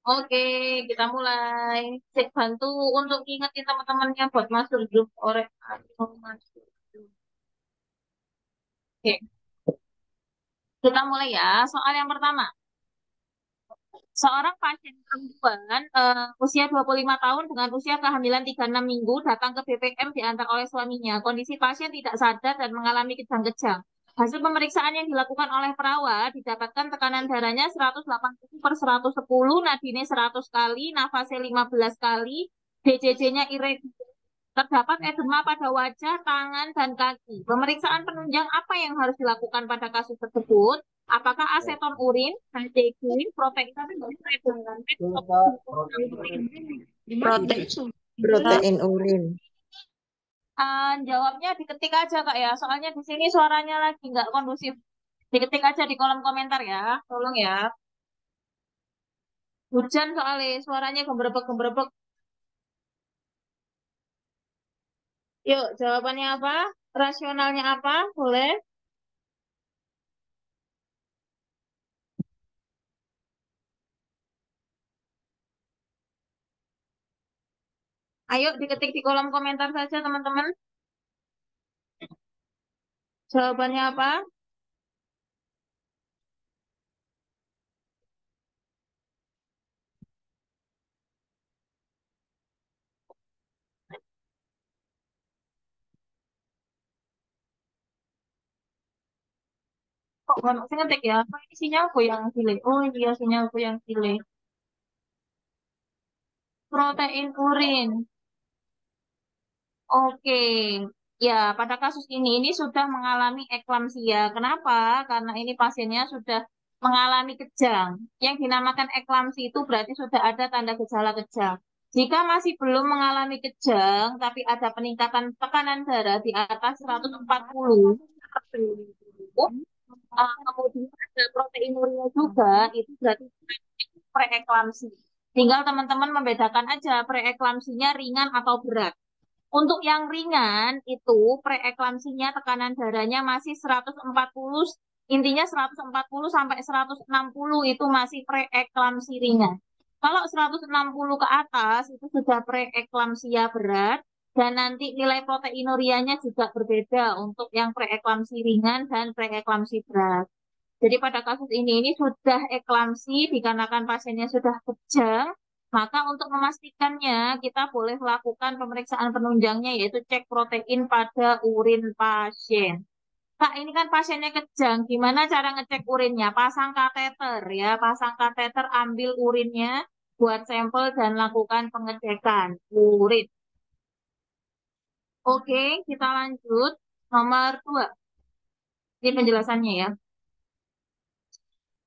Oke, kita mulai. Cek bantu untuk ingetin teman-temannya buat masuk grup orek. Atau masuk grup. Oke, kita mulai ya. Soal yang pertama. Seorang pasien perempuan usia 25 tahun dengan usia kehamilan 36 minggu datang ke BPM diantar oleh suaminya. Kondisi pasien tidak sadar dan mengalami kejang-kejang. Hasil pemeriksaan yang dilakukan oleh perawat didapatkan tekanan darahnya 180 per 110, nadine 100 kali, nafasnya 15 kali, DJJ-nya irregular. Terdapat edema pada wajah, tangan, dan kaki. Pemeriksaan penunjang apa yang harus dilakukan pada kasus tersebut? Apakah aseton urin, HCG, protein, tapi nggak usah edungan, Prote- protein urin. Jawabnya diketik aja Kak ya, soalnya di sini suaranya lagi nggak kondusif. Diketik aja di kolom komentar ya, tolong ya. Hujan soalnya suaranya gembrebek-gembrebek. Yuk, jawabannya apa? Rasionalnya apa? Boleh? Ayo diketik di kolom komentar saja teman-teman. Jawabannya apa? Kok nggak masih ngetik ya? Kok ini sinyalku yang delay? Oh iya, sinyalku yang delay. Protein urin. Oke. Ya, pada kasus ini sudah mengalami eklamsia. Kenapa? Karena ini pasiennya sudah mengalami kejang. Yang dinamakan eklamsi itu berarti sudah ada tanda gejala kejang. Jika masih belum mengalami kejang, tapi ada peningkatan tekanan darah di atas 140, kemudian ada proteinuria juga, itu berarti preeklamsi. Tinggal teman-teman membedakan aja preeklamsinya ringan atau berat. Untuk yang ringan itu preeklamsinya tekanan darahnya masih 140, intinya 140 sampai 160 itu masih preeklamsi ringan. Kalau 160 ke atas itu sudah preeklamsia berat dan nanti nilai proteinurianya juga berbeda untuk yang preeklamsi ringan dan preeklamsi berat. Jadi pada kasus ini sudah eklamsi dikarenakan pasiennya sudah kejang, maka untuk memastikannya kita boleh lakukan pemeriksaan penunjangnya yaitu cek protein pada urin pasien. Kak, ini kan pasiennya kejang, gimana cara ngecek urinnya? Pasang kateter ya, pasang kateter, ambil urinnya, buat sampel dan lakukan pengecekan urin. Oke, kita lanjut. Nomor 2, ini penjelasannya ya.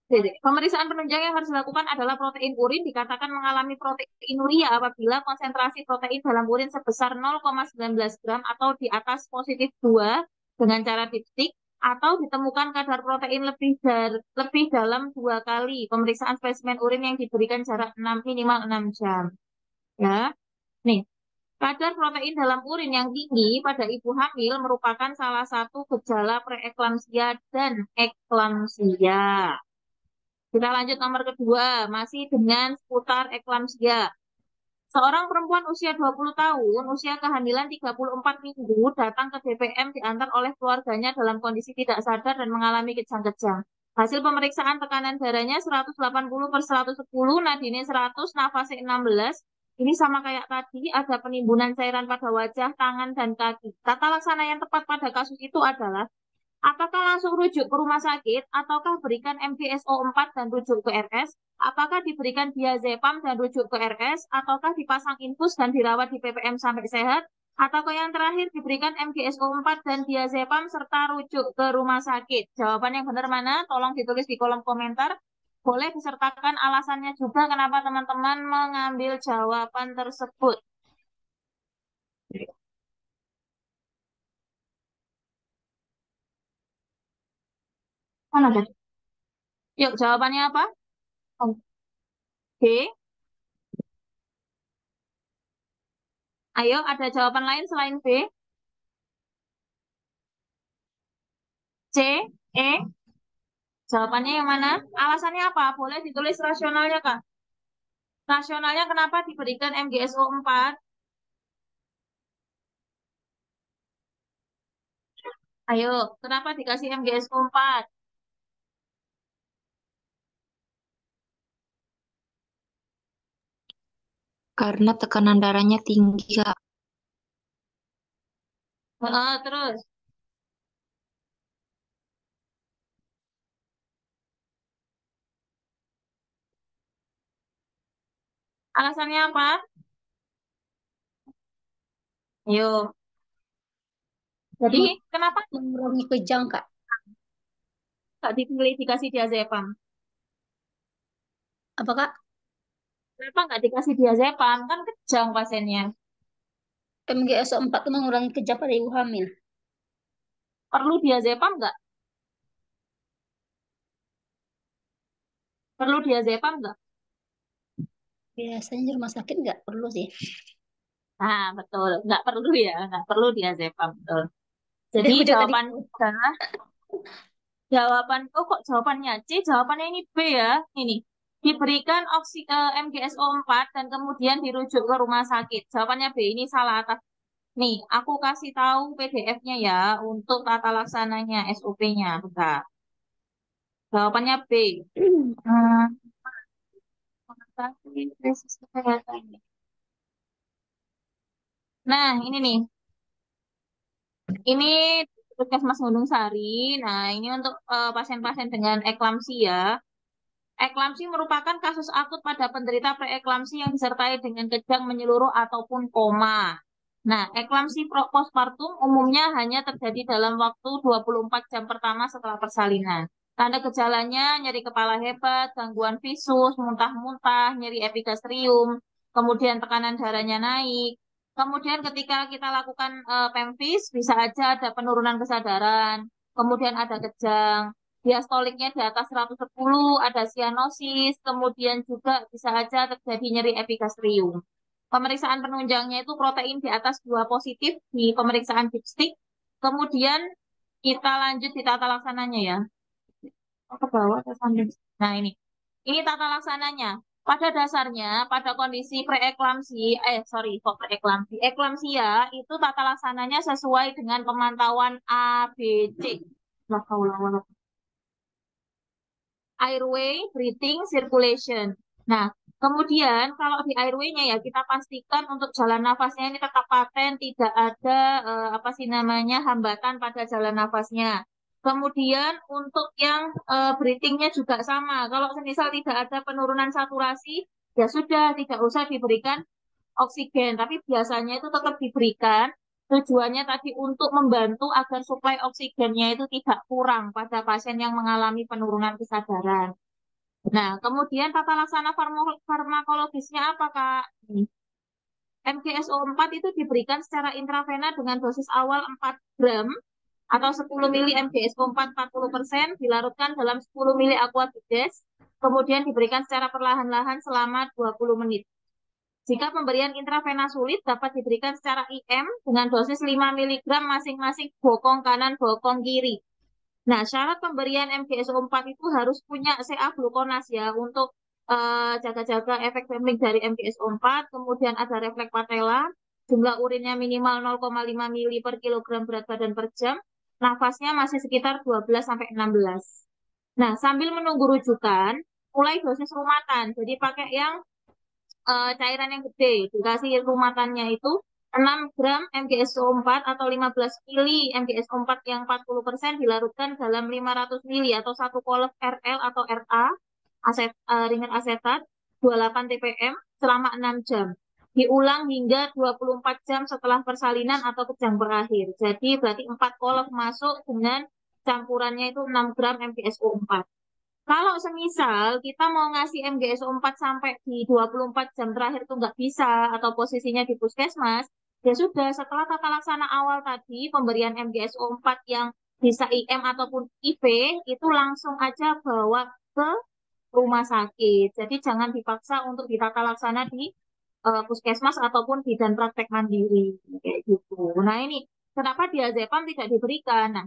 Jadi, pemeriksaan penunjang yang harus dilakukan adalah protein urin dikatakan mengalami proteinuria apabila konsentrasi protein dalam urin sebesar 0,19 gram atau di atas positif 2 dengan cara dipstik atau ditemukan kadar protein lebih dalam 2 kali pemeriksaan spesimen urin yang diberikan jarak minimal 6 jam. Ya, nih, kadar protein dalam urin yang tinggi pada ibu hamil merupakan salah satu gejala preeklamsia dan eklamsia. Kita lanjut nomor kedua, masih dengan seputar eklamsia. Seorang perempuan usia 20 tahun, usia kehamilan 34 minggu, datang ke BPM diantar oleh keluarganya dalam kondisi tidak sadar dan mengalami kejang-kejang. Hasil pemeriksaan tekanan darahnya 180 per 110, nadine 100, nafasnya 16. Ini sama kayak tadi, ada penimbunan cairan pada wajah, tangan, dan kaki. Tata laksana yang tepat pada kasus itu adalah apakah langsung rujuk ke rumah sakit ataukah berikan MGSO 4 dan rujuk ke RS? Apakah diberikan diazepam dan rujuk ke RS? Ataukah dipasang infus dan dirawat di PPM sampai sehat? Ataukah yang terakhir diberikan MGSO 4 dan diazepam serta rujuk ke rumah sakit? Jawaban yang benar mana? Tolong ditulis di kolom komentar. Boleh disertakan alasannya juga kenapa teman-teman mengambil jawaban tersebut. Mana tadi? Yuk, jawabannya apa? Oke. Ayo, ada jawaban lain selain B? C, E, jawabannya yang mana? Alasannya apa? Boleh ditulis rasionalnya, Kak. Rasionalnya kenapa diberikan MGSO 4? Ayo, kenapa dikasih MGSO 4? Karena tekanan darahnya tinggi, Kak. Terus, alasannya apa? Ayo, jadi kenapa Mengurangi kejang, Kak. nggak dipilih dikasih diazepam? Apa, Kak? Kenapa nggak dikasih diazepam? Kan kejang pasiennya. MGSO 4 itu mengurangi kejang pada ibu hamil. Perlu diazepam nggak? Perlu diazepam nggak? Biasanya di rumah sakit nggak perlu sih. Nah, betul. Nggak perlu ya. Nggak perlu diazepam. Betul. Jadi Udah tadi. oh kok jawabannya C, jawabannya ini B ya. Ini diberikan MGSO 4 dan kemudian dirujuk ke rumah sakit. Jawabannya B, ini salah atas. Nih, aku kasih tahu PDF-nya ya untuk tata laksananya SOP-nya. Bentar. Jawabannya B. Hmm, Nah, ini nih. Ini Puskesmas Gunung Sari. Nah, ini untuk pasien-pasien dengan eklamsia. Eklamsi merupakan kasus akut pada penderita preeklamsi yang disertai dengan kejang menyeluruh ataupun koma. Nah, eklamsi postpartum umumnya hanya terjadi dalam waktu 24 jam pertama setelah persalinan. Tanda gejalanya nyeri kepala hebat, gangguan visus, muntah-muntah, nyeri epigastrium, kemudian tekanan darahnya naik. Kemudian ketika kita lakukan pemvis, bisa aja ada penurunan kesadaran, kemudian ada kejang, diastoliknya di atas 110, ada sianosis, kemudian juga bisa aja terjadi nyeri epigastrium. Pemeriksaan penunjangnya itu protein di atas 2 positif di pemeriksaan dipstick. Kemudian kita lanjut di tata laksananya ya. Ke bawah atau samping? Nah ini. Ini tata laksananya. Pada dasarnya, pada kondisi kok preeklamsi. Eklamsia itu tata laksananya sesuai dengan pemantauan ABC. La haula wala airway, breathing, circulation. Nah, kemudian kalau di airway-nya ya kita pastikan untuk jalan nafasnya ini tetap paten, tidak ada apa sih namanya hambatan pada jalan nafasnya. Kemudian untuk yang breathing-nya juga sama. Kalau semisal tidak ada penurunan saturasi, ya sudah tidak usah diberikan oksigen, tapi biasanya itu tetap diberikan. Tujuannya tadi untuk membantu agar suplai oksigennya itu tidak kurang pada pasien yang mengalami penurunan kesadaran. Nah, kemudian tata laksana farmakologisnya apa, Kak? MGSO 4 itu diberikan secara intravena dengan dosis awal 4 gram atau 10 mili MGSO 4 40%, dilarutkan dalam 10 mili aquabides, kemudian diberikan secara perlahan-lahan selama 20 menit. Jika pemberian intravena sulit, dapat diberikan secara IM dengan dosis 5 mg masing-masing bokong kanan, bokong kiri. Nah, syarat pemberian MGSO 4 itu harus punya CA glukonas ya untuk jaga-jaga efek samping dari MGSO 4. Kemudian ada refleks patella, jumlah urinnya minimal 0,5 mili per kilogram berat badan per jam. Nafasnya masih sekitar 12-16. Nah, sambil menunggu rujukan, mulai dosis rumatan. Jadi pakai yang cairan yang gede, dikasih rumatannya itu 6 gram MgSO 4 atau 15 mili MgSO 4 yang 40% dilarutkan dalam 500 mili atau 1 kolef RL atau RA ringan asetat 28 ppm selama 6 jam. Diulang hingga 24 jam setelah persalinan atau kejang berakhir. Jadi berarti 4 kolef masuk dengan campurannya itu 6 gram MgSO 4. Kalau semisal kita mau ngasih MGSO 4 sampai di 24 jam terakhir itu nggak bisa atau posisinya di puskesmas, ya sudah setelah tata laksana awal tadi pemberian MGSO 4 yang bisa IM ataupun IV itu langsung aja bawa ke rumah sakit. Jadi jangan dipaksa untuk ditata laksana di puskesmas ataupun bidan praktek mandiri kayak gitu. Nah ini kenapa diazepam tidak diberikan? Nah,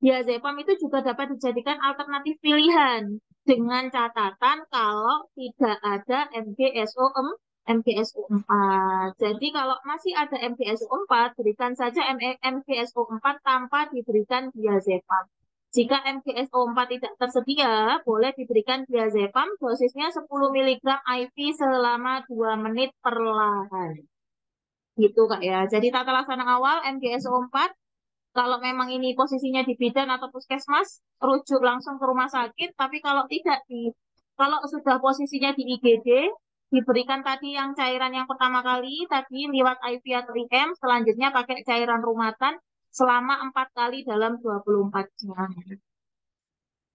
diazepam itu juga dapat dijadikan alternatif pilihan. dengan catatan kalau tidak ada MGSO4. Jadi kalau masih ada MGSO4, berikan saja MGSO4 tanpa diberikan diazepam. Jika MGSO4 tidak tersedia, boleh diberikan diazepam, dosisnya 10 mg IV selama 2 menit perlahan. Gitu Kak ya. Jadi tata laksana awal MGSO4, kalau memang ini posisinya di bidan atau puskesmas, rujuk langsung ke rumah sakit. Tapi kalau tidak kalau sudah posisinya di IGD, diberikan tadi yang cairan yang pertama kali, tadi lewat IV atau IM, selanjutnya pakai cairan rumatan selama 4 kali dalam 24 jam.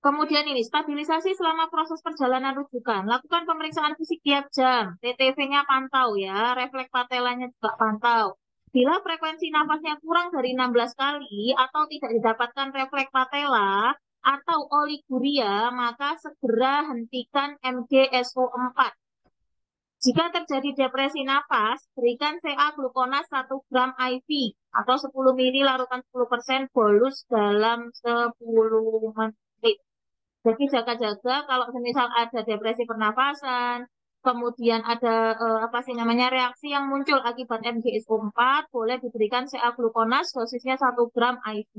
Kemudian ini, stabilisasi selama proses perjalanan rujukan. Lakukan pemeriksaan fisik tiap jam. TTV-nya pantau ya, refleks patelanya juga pantau. Bila frekuensi nafasnya kurang dari 16 kali atau tidak didapatkan refleks patela atau oliguria, maka segera hentikan MGSO4. Jika terjadi depresi nafas, berikan CA glukonas 1 gram IV atau 10 ml larutan 10% bolus dalam 10 menit. Jadi jaga-jaga kalau misal ada depresi pernafasan, kemudian ada apa sih namanya reaksi yang muncul akibat MGSO4, boleh diberikan CA glukonas dosisnya 1 gram IV.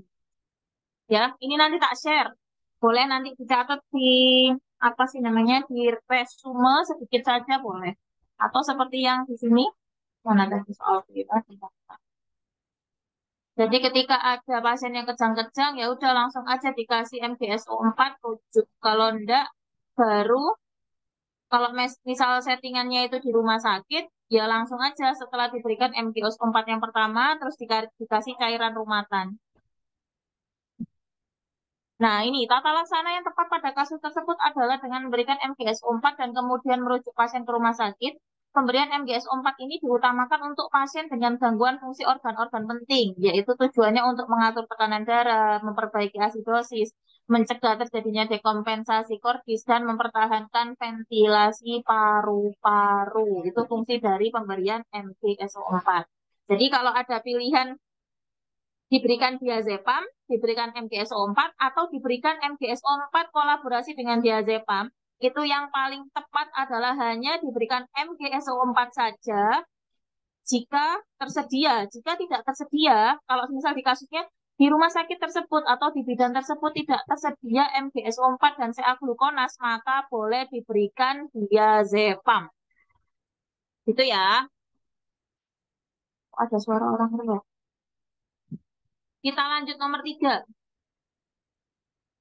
Ya, ini nanti tak share. Boleh nanti dicatat di apa sih namanya di resume sedikit saja boleh. Atau seperti yang di sini, mana tadi soal kita. Jadi ketika ada pasien yang kejang-kejang, ya udah langsung aja dikasih MGSO4 rujuk. Kalau enggak, baru kalau misal settingannya itu di rumah sakit, ya langsung aja setelah diberikan MGSO4 yang pertama, terus dikasih cairan rumatan. Nah, ini tata laksana yang tepat pada kasus tersebut adalah dengan memberikan MGSO4 dan kemudian merujuk pasien ke rumah sakit. Pemberian MGSO4 ini diutamakan untuk pasien dengan gangguan fungsi organ-organ penting, yaitu tujuannya untuk mengatur tekanan darah, memperbaiki asidosis, mencegah terjadinya dekompensasi kordis, dan mempertahankan ventilasi paru-paru. Itu fungsi dari pemberian MGSO4. Jadi kalau ada pilihan diberikan diazepam, diberikan MGSO4, atau diberikan MGSO4 kolaborasi dengan diazepam, itu yang paling tepat adalah hanya diberikan MGSO4 saja jika tersedia. Jika tidak tersedia, kalau misal di kasusnya di rumah sakit tersebut atau di bidan tersebut tidak tersedia MGSO4 dan CA glukonas, maka boleh diberikan diazepam. Gitu ya. Ada suara orang lewat. Kita lanjut nomor 3.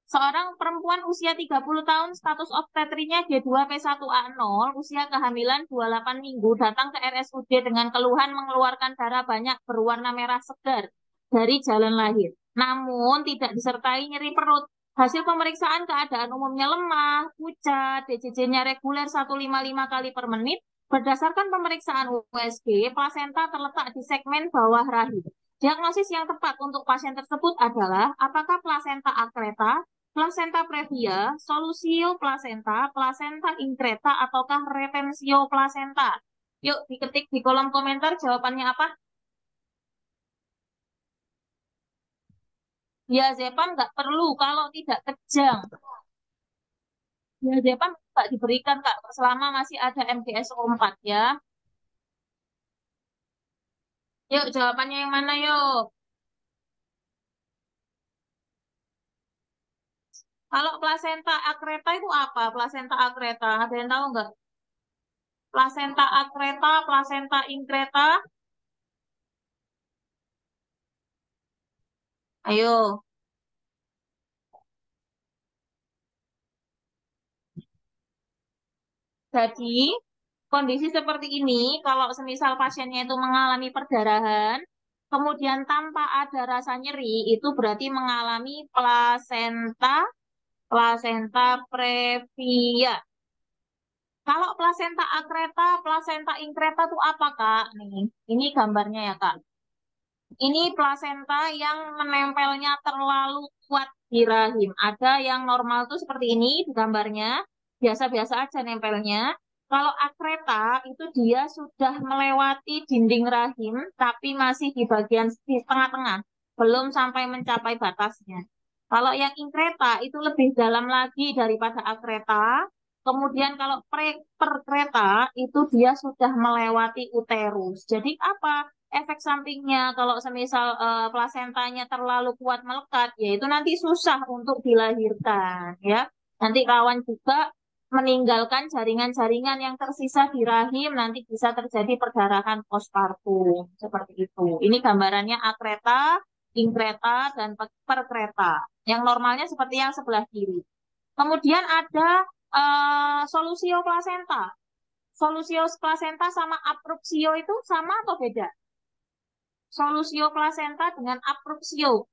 Seorang perempuan usia 30 tahun, status obstetrinya G2P1A0, usia kehamilan 28 minggu, datang ke RSUD dengan keluhan mengeluarkan darah banyak berwarna merah segar dari jalan lahir. Namun tidak disertai nyeri perut. Hasil pemeriksaan keadaan umumnya lemah, pucat, DJJ-nya reguler 155 kali per menit. Berdasarkan pemeriksaan USG, plasenta terletak di segmen bawah rahim. Diagnosis yang tepat untuk pasien tersebut adalah apakah plasenta akreta, plasenta previa, solusio plasenta, plasenta increta, ataukah retensio plasenta? Yuk diketik di kolom komentar jawabannya apa. Diazepam nggak perlu kalau tidak kejang. Diazepam nggak diberikan Kak selama masih ada MGSO4 ya. Yuk jawabannya yang mana yuk? Kalau plasenta akreta itu apa? Plasenta akreta, ada yang tahu nggak? Plasenta akreta, plasenta increta. Ayo. Jadi, kondisi seperti ini, kalau semisal pasiennya itu mengalami perdarahan, kemudian tanpa ada rasa nyeri, itu berarti mengalami plasenta previa. Kalau plasenta akreta, plasenta increta itu apa, Kak? Nih, ini gambarnya ya, Kak. Ini plasenta yang menempelnya terlalu kuat di rahim. Ada yang normal tuh seperti ini di gambarnya. Biasa-biasa aja nempelnya. Kalau akreta itu dia sudah melewati dinding rahim, tapi masih di bagian di tengah-tengah. Belum sampai mencapai batasnya. Kalau yang inkreta itu lebih dalam lagi daripada akreta. Kemudian kalau perkreta itu dia sudah melewati uterus. Jadi apa efek sampingnya kalau semisal plasentanya terlalu kuat melekat, yaitu nanti susah untuk dilahirkan, ya. Nanti rawan juga meninggalkan jaringan-jaringan yang tersisa di rahim, nanti bisa terjadi perdarahan postpartum seperti itu. Ini gambarannya akreta, inkreta, dan perkreta. Yang normalnya seperti yang sebelah kiri. Kemudian ada solusio plasenta. Solusio plasenta sama aprupsio itu sama atau beda? Solusio plasenta dengan aprupsio.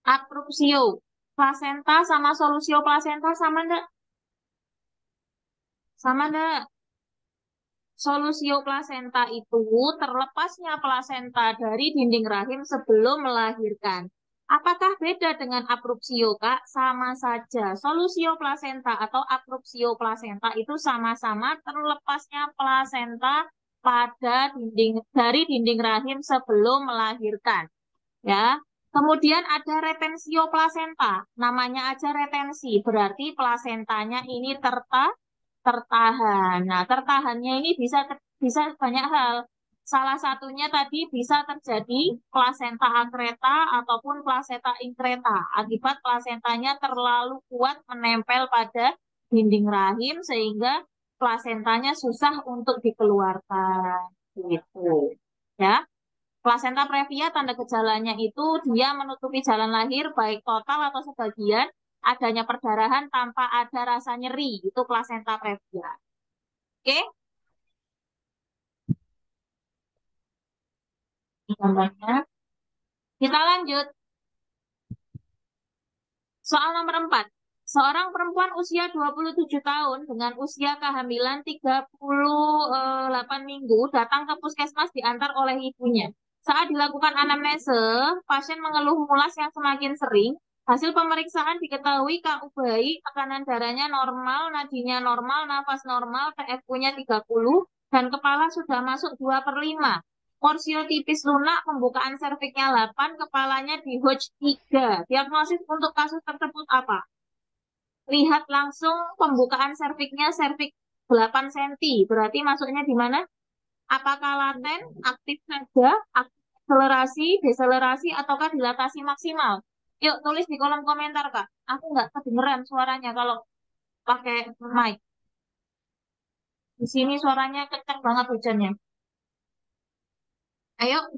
Aprupsio. Plasenta sama solusio plasenta sama enggak? Sama enggak? Solusio plasenta itu terlepasnya plasenta dari dinding rahim sebelum melahirkan. Apakah beda dengan aprupsio, Kak? Sama saja. Solusio plasenta atau aprupsio plasenta itu sama-sama terlepasnya plasenta pada dari dinding rahim sebelum melahirkan. Ya. Kemudian ada retensio plasenta. Namanya aja retensi, berarti plasentanya ini tertahan. Nah, tertahannya ini bisa banyak hal. Salah satunya tadi bisa terjadi plasenta akreta ataupun plasenta inkreta akibat plasentanya terlalu kuat menempel pada dinding rahim sehingga plasentanya susah untuk dikeluarkan. Gitu. Ya. Plasenta previa tanda gejalanya itu dia menutupi jalan lahir baik total atau sebagian, adanya perdarahan tanpa ada rasa nyeri, itu plasenta previa. Oke, ini gambarnya. Kita lanjut. Soal nomor 4. Seorang perempuan usia 27 tahun dengan usia kehamilan 38 minggu datang ke puskesmas diantar oleh ibunya. Saat dilakukan anamnese, pasien mengeluh mulas yang semakin sering. Hasil pemeriksaan diketahui KU bayi, tekanan darahnya normal, nadinya normal, nafas normal, TFU-nya 30, dan kepala sudah masuk 2/5. Porsiotipis lunak, pembukaan serviknya 8, kepalanya di Hodge 3. Diagnosis untuk kasus tersebut apa? Lihat langsung pembukaan serviknya, servik 8 cm. Berarti masuknya di mana? Apakah laten, aktif saja, akselerasi, deselerasi, ataukah dilatasi maksimal? Yuk, tulis di kolom komentar, Kak. Aku nggak kedengeran suaranya kalau pakai mic. Di sini suaranya kencang banget hujannya. Ayo,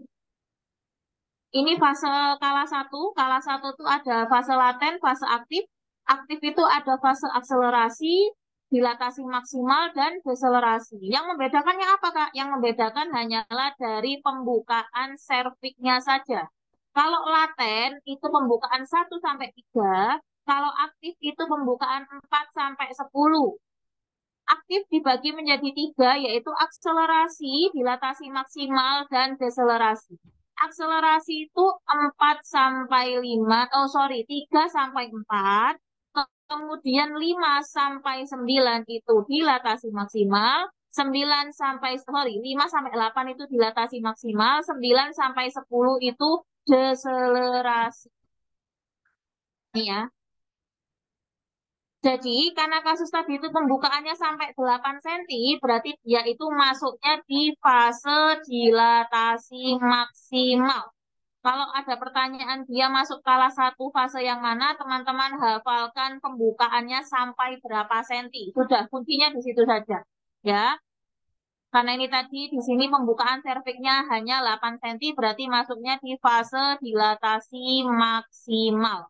ini fase kala 1. Kala 1 itu ada fase laten, fase aktif. Aktif itu ada fase akselerasi, dilatasi maksimal, dan deselerasi. Yang membedakannya apa, Kak? Yang membedakan hanyalah dari pembukaan serviknya saja. Kalau laten itu pembukaan 1-3, kalau aktif itu pembukaan 4-10. Aktif dibagi menjadi 3, yaitu akselerasi, dilatasi maksimal, dan deselerasi. Akselerasi itu 3-4, kemudian 5-9 itu dilatasi maksimal, 5-8 itu dilatasi maksimal, 9-10 itu deselerasi. Ini ya. Jadi, karena kasus tadi itu pembukaannya sampai 8 cm, berarti dia itu masuknya di fase dilatasi maksimal. Kalau ada pertanyaan dia masuk kala 1 fase yang mana, teman-teman hafalkan pembukaannya sampai berapa senti. Sudah, kuncinya di situ saja. Ya, karena ini tadi di sini pembukaan serviknya hanya 8 cm, berarti masuknya di fase dilatasi maksimal.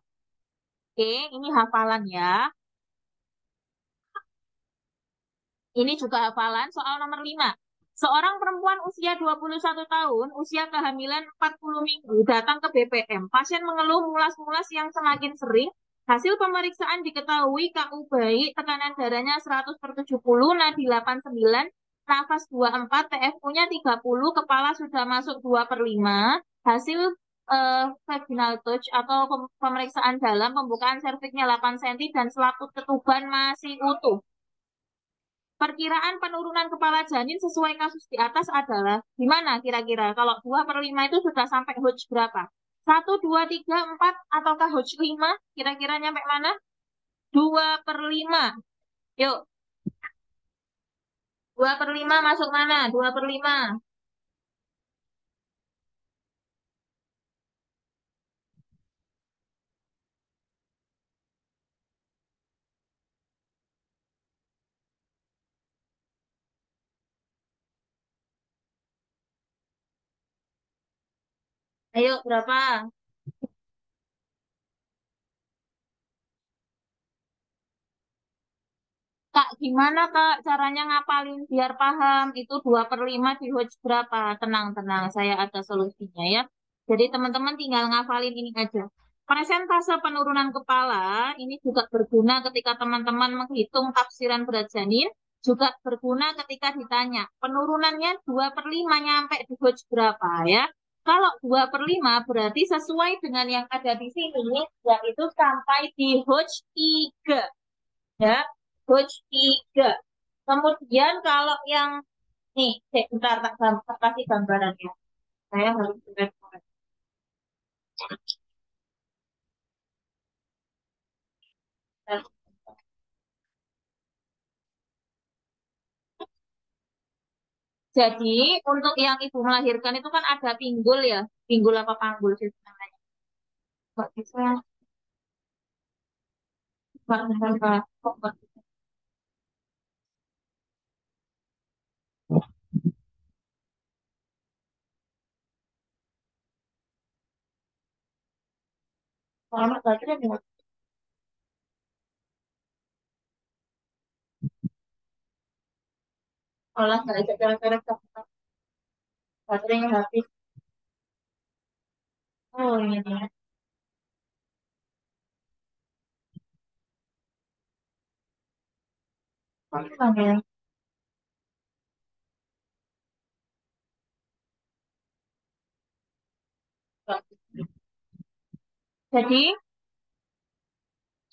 Oke, ini hafalan ya. Ini juga hafalan soal nomor 5. Seorang perempuan usia 21 tahun, usia kehamilan 40 minggu, datang ke BPM. Pasien mengeluh mulas-mulas yang semakin sering. Hasil pemeriksaan diketahui KU bayi, tekanan darahnya 100/70, nadi 89, nafas 24, TFU-nya 30, kepala sudah masuk 2/5. Hasil vaginal touch atau pemeriksaan dalam, pembukaan serviknya 8 cm dan selaput ketuban masih utuh. Perkiraan penurunan kepala janin sesuai kasus di atas adalah gimana kira-kira? Kalau 2/5 itu sudah sampai Hodge berapa? 1, 2, 3, 4, ataukah Hodge 5? Kira-kira nyampe mana? 2/5. Yuk, 2/5 masuk mana? 2/5. Ayo, berapa? Kak, gimana Kak caranya ngapalin biar paham itu 2/5 di Hodge berapa? Tenang-tenang, saya ada solusinya ya. Jadi teman-teman tinggal ngafalin ini aja. Persentase penurunan kepala ini juga berguna ketika teman-teman menghitung tafsiran berat janin, juga berguna ketika ditanya penurunannya 2/5 nyampe di Hodge berapa ya. Kalau 2/5 berarti sesuai dengan yang ada di sini, yaitu sampai di Hodge 3 ya. Coach 3. Kemudian kalau yang nih, bentar tak kasih gambarannya. Saya harus korek. Jadi untuk yang ibu melahirkan itu kan ada pinggul ya, pinggul apa panggul sih namanya. Kok bisa? Kok nggak bisa? Kalau baterai nggak, kalau nggak ada cara-cara baterainya habis. Oh ini dia. Kok hilang ya? Jadi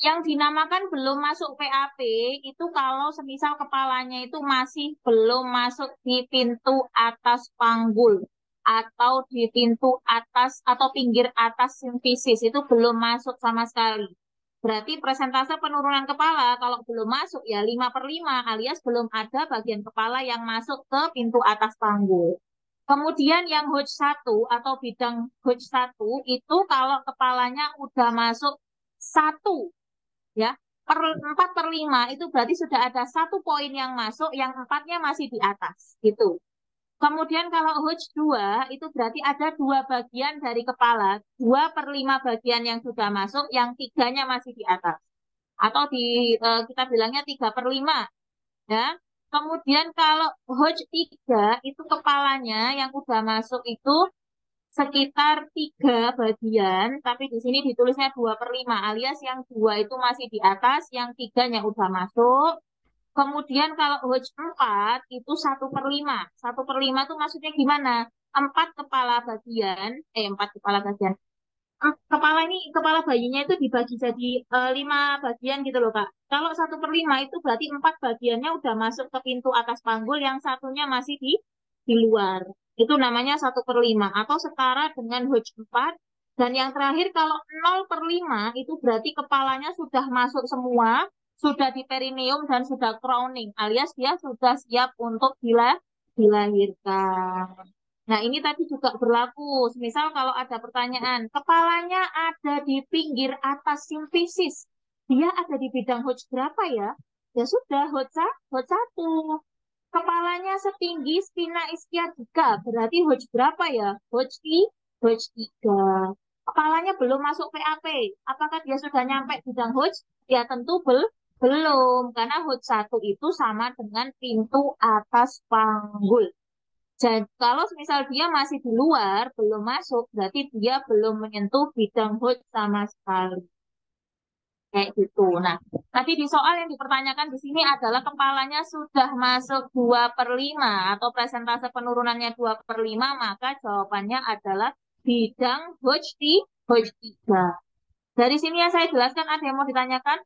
yang dinamakan belum masuk PAP itu kalau semisal kepalanya itu masih belum masuk di pintu atas panggul atau di pintu atas atau pinggir atas simfisis itu belum masuk sama sekali. Berarti persentase penurunan kepala kalau belum masuk ya 5/5 alias belum ada bagian kepala yang masuk ke pintu atas panggul. Kemudian yang Hodge 1 atau bidang Hodge 1 itu kalau kepalanya udah masuk 1 ya 4/5 itu berarti sudah ada 1 poin yang masuk, yang 4-nya masih di atas gitu. Kemudian kalau Hodge 2 itu berarti ada 2 bagian dari kepala, 2/5 bagian yang sudah masuk, yang 3-nya masih di atas atau kita bilangnya 3/5 ya. Kemudian kalau Hodge 3 itu kepalanya yang udah masuk itu sekitar 3 bagian, tapi di sini ditulisnya 2/5, alias yang 2 itu masih di atas, yang 3-nya udah masuk. Kemudian kalau Hodge 4 itu 1/5. 1/5 itu maksudnya gimana? 4 kepala bagian. Kepala ini, kepala bayinya itu dibagi jadi 5 bagian gitu loh Kak. Kalau 1/5 itu berarti 4 bagiannya udah masuk ke pintu atas panggul, yang satunya masih di luar. Itu namanya 1/5 atau setara dengan Hodge 4. Dan yang terakhir kalau 0/5 itu berarti kepalanya sudah masuk semua, sudah di perineum dan sudah crowning, alias dia sudah siap untuk dilahirkan. Nah, ini tadi juga berlaku. Misal kalau ada pertanyaan, kepalanya ada di pinggir atas simfisis. Dia ada di bidang Hodge berapa ya? Ya sudah, Hodge 1. Kepalanya setinggi spina ischiadica. Berarti Hodge berapa ya? Hodge 3. Kepalanya belum masuk PAP. Apakah dia sudah nyampe bidang Hodge? Ya tentu belum. Karena Hodge 1 itu sama dengan pintu atas panggul. Jadi kalau misal dia masih di luar, belum masuk, berarti dia belum menyentuh bidang Hodge sama sekali. Kayak gitu. Nah, tapi di soal yang dipertanyakan di sini adalah kepalanya sudah masuk 2/5 atau presentase penurunannya 2/5, maka jawabannya adalah bidang Hodge di Hodge 3. Dari sini yang saya jelaskan, ada yang mau ditanyakan?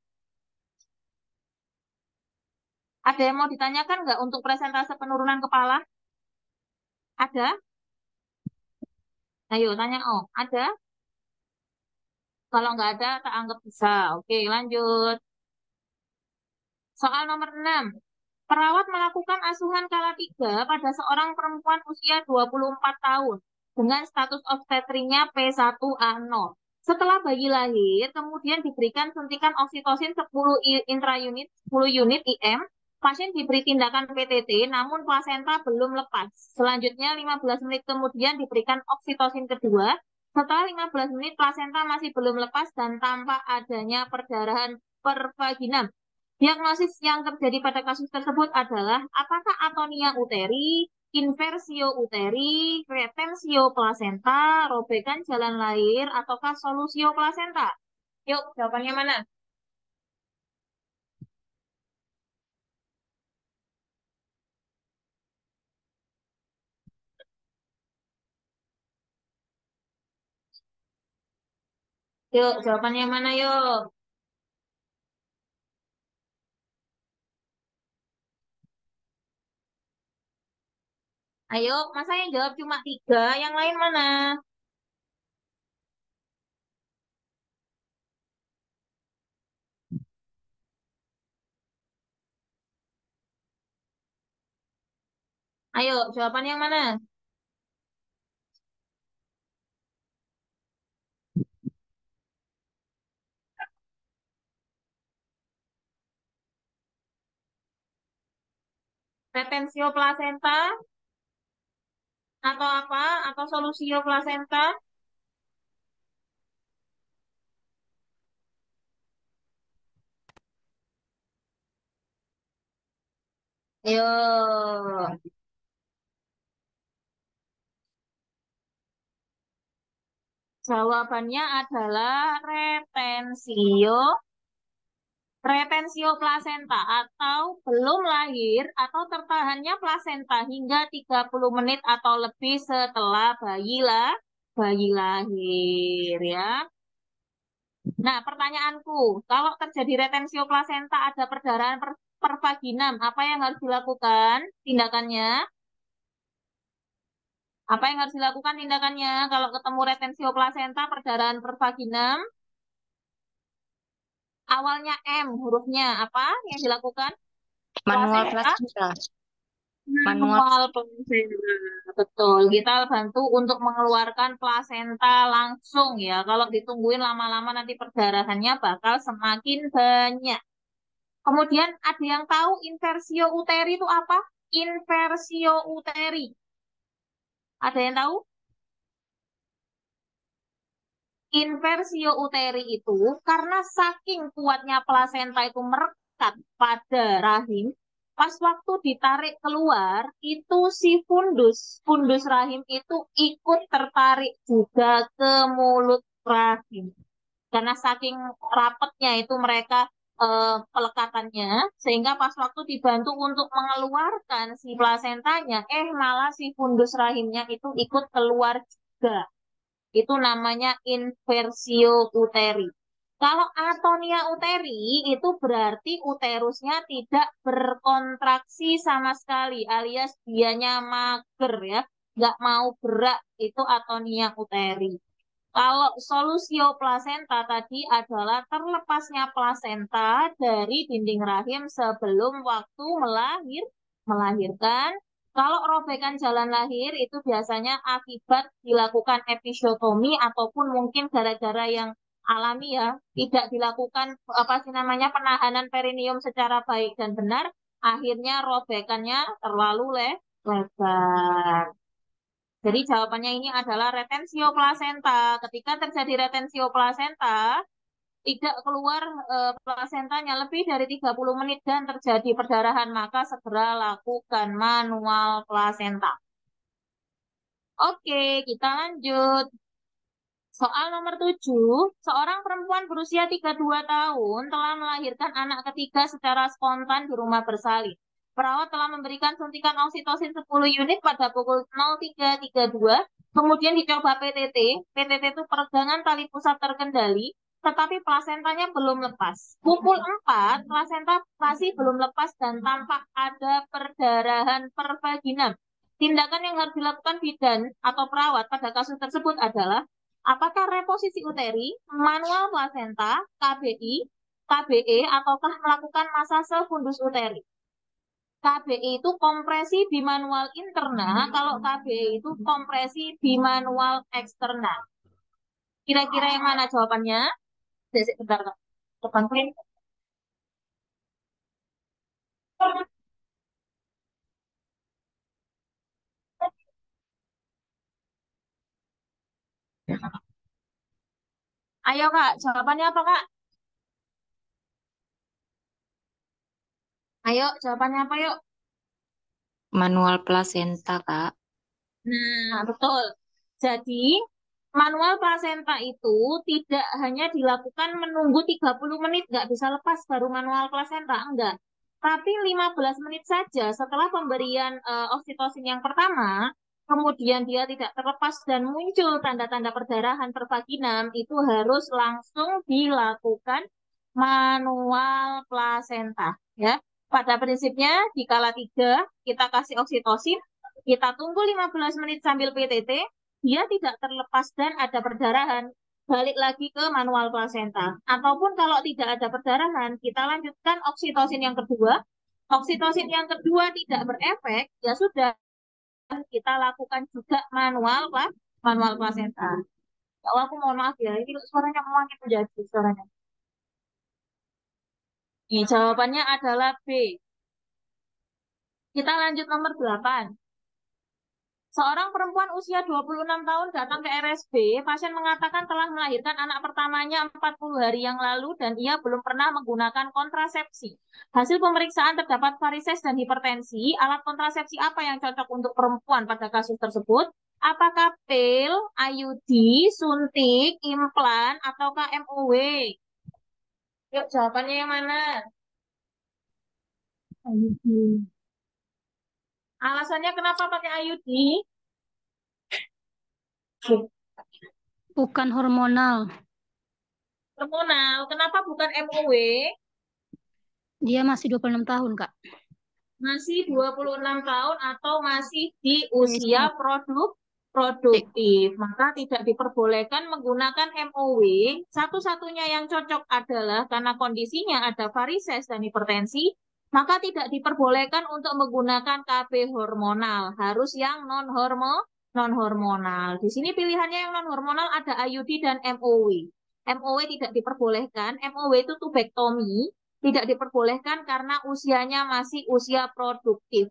Ada yang mau ditanyakan nggak untuk presentase penurunan kepala? Ada? Ayo tanya, oh, ada? Kalau nggak ada, tak anggap bisa. Oke, lanjut. Soal nomor 6. Perawat melakukan asuhan kala 3 pada seorang perempuan usia 24 tahun dengan status obstetrinya P1A0. Setelah bayi lahir, kemudian diberikan suntikan oksitosin 10 intraunit, 10 unit IM. Pasien diberi tindakan PTT, namun plasenta belum lepas. Selanjutnya, 15 menit kemudian diberikan oksitosin kedua. Setelah 15 menit, plasenta masih belum lepas dan tampak adanya perdarahan per vaginam. Diagnosis yang terjadi pada kasus tersebut adalah apakah atonia uteri, inversio uteri, retensio plasenta, robekan jalan lahir, ataukah solusio plasenta? Yuk, jawabannya mana? Yuk, jawabannya mana yuk? Ayo, masa yang jawab cuma 3, yang lain mana? Ayo, jawaban yang mana? Retensio plasenta atau apa? Atau solusio plasenta? Yuk. Jawabannya adalah retensio plasenta atau belum lahir atau tertahannya plasenta hingga 30 menit atau lebih setelah bayi lahir ya. Nah, pertanyaanku, kalau terjadi retensio plasenta ada perdarahan per vaginam, apa yang harus dilakukan tindakannya? Apa yang harus dilakukan tindakannya kalau ketemu retensio plasenta perdarahan per vaginam? Awalnya M hurufnya apa yang dilakukan? Manual Plasenta placenta. Manual. manual plasenta. Betul, kita bantu untuk mengeluarkan plasenta langsung ya. Kalau ditungguin lama-lama nanti perdarahannya bakal semakin banyak. Kemudian ada yang tahu inversio uteri itu apa? Inversio uteri. Ada yang tahu? Inversio uteri itu karena saking kuatnya plasenta itu merekat pada rahim, pas waktu ditarik keluar, itu si fundus rahim itu ikut tertarik juga ke mulut rahim. Karena saking rapetnya itu mereka pelekatannya, sehingga pas waktu dibantu untuk mengeluarkan si plasentanya, malah si fundus rahimnya itu ikut keluar juga. Itu namanya inversio uteri. Kalau atonia uteri itu berarti uterusnya tidak berkontraksi sama sekali, alias dianya mager ya, nggak mau gerak, itu atonia uteri. Kalau solusio plasenta tadi adalah terlepasnya plasenta dari dinding rahim sebelum waktu melahirkan. Kalau robekan jalan lahir itu biasanya akibat dilakukan episiotomi ataupun mungkin gara-gara yang alami ya, tidak dilakukan apa sih namanya penahanan perineum secara baik dan benar, akhirnya robekannya terlalu lebar. Jadi jawabannya ini adalah retensio plasenta. Ketika terjadi retensio plasenta, tidak keluar plasentanya lebih dari 30 menit dan terjadi perdarahan, maka segera lakukan manual plasenta. Oke, kita lanjut. Soal nomor 7, seorang perempuan berusia 32 tahun telah melahirkan anak ketiga secara spontan di rumah bersalin. Perawat telah memberikan suntikan oksitosin 10 unit pada pukul 03.32, kemudian dicoba PTT. PTT itu peregangan tali pusat terkendali, tetapi plasentanya belum lepas. Pukul 4, plasenta masih belum lepas dan tampak ada perdarahan per vaginam. Tindakan yang harus dilakukan bidan atau perawat pada kasus tersebut adalah Apakah reposisi uteri, manual plasenta, KBI, KBE, ataukah melakukan masase fundus uteri? KBI itu kompresi bimanual interna, kalau KBE itu kompresi bimanual eksterna. Kira-kira yang mana jawabannya? Desik bentar, Kak. Depan print. Ayo Kak, jawabannya apa Kak? Ayo, jawabannya apa yuk? Manual plasenta, Kak. Nah, betul. Jadi, manual plasenta itu tidak hanya dilakukan menunggu 30 menit, nggak bisa lepas baru manual plasenta, enggak. Tapi 15 menit saja setelah pemberian oksitosin yang pertama, kemudian dia tidak terlepas dan muncul tanda-tanda perdarahan per vaginam, itu harus langsung dilakukan manual plasenta. Ya, pada prinsipnya di kala 3 kita kasih oksitosin, kita tunggu 15 menit sambil PTT, dia tidak terlepas dan ada perdarahan, balik lagi ke manual plasenta. Ataupun kalau tidak ada perdarahan, kita lanjutkan oksitosin yang kedua. Oksitosin yang kedua tidak berefek, ya sudah, kita lakukan juga manual plasenta. Ya Allah, aku mohon maaf ya, ini suaranya makin menjadi suaranya. Ini jawabannya adalah B. Kita lanjut nomor 8. Seorang perempuan usia 26 tahun datang ke RSB, pasien mengatakan telah melahirkan anak pertamanya 40 hari yang lalu dan ia belum pernah menggunakan kontrasepsi. Hasil pemeriksaan terdapat varises dan hipertensi. Alat kontrasepsi apa yang cocok untuk perempuan pada kasus tersebut? Apakah pil, IUD, suntik, implan, ataukah MOW? Yuk, jawabannya yang mana? IUD. Alasannya kenapa pakai IUD? Bukan hormonal. Hormonal. Kenapa bukan MOW? Dia masih 26 tahun, Kak. Masih 26 tahun atau masih di usia Iya. produktif. Maka tidak diperbolehkan menggunakan MOW. Satu-satunya yang cocok adalah karena kondisinya ada varises dan hipertensi, maka tidak diperbolehkan untuk menggunakan KB hormonal. Harus yang non-hormonal. Di sini pilihannya yang non-hormonal ada IUD dan MOW. MOW tidak diperbolehkan. MOW itu tubektomi, tidak diperbolehkan karena usianya masih usia produktif.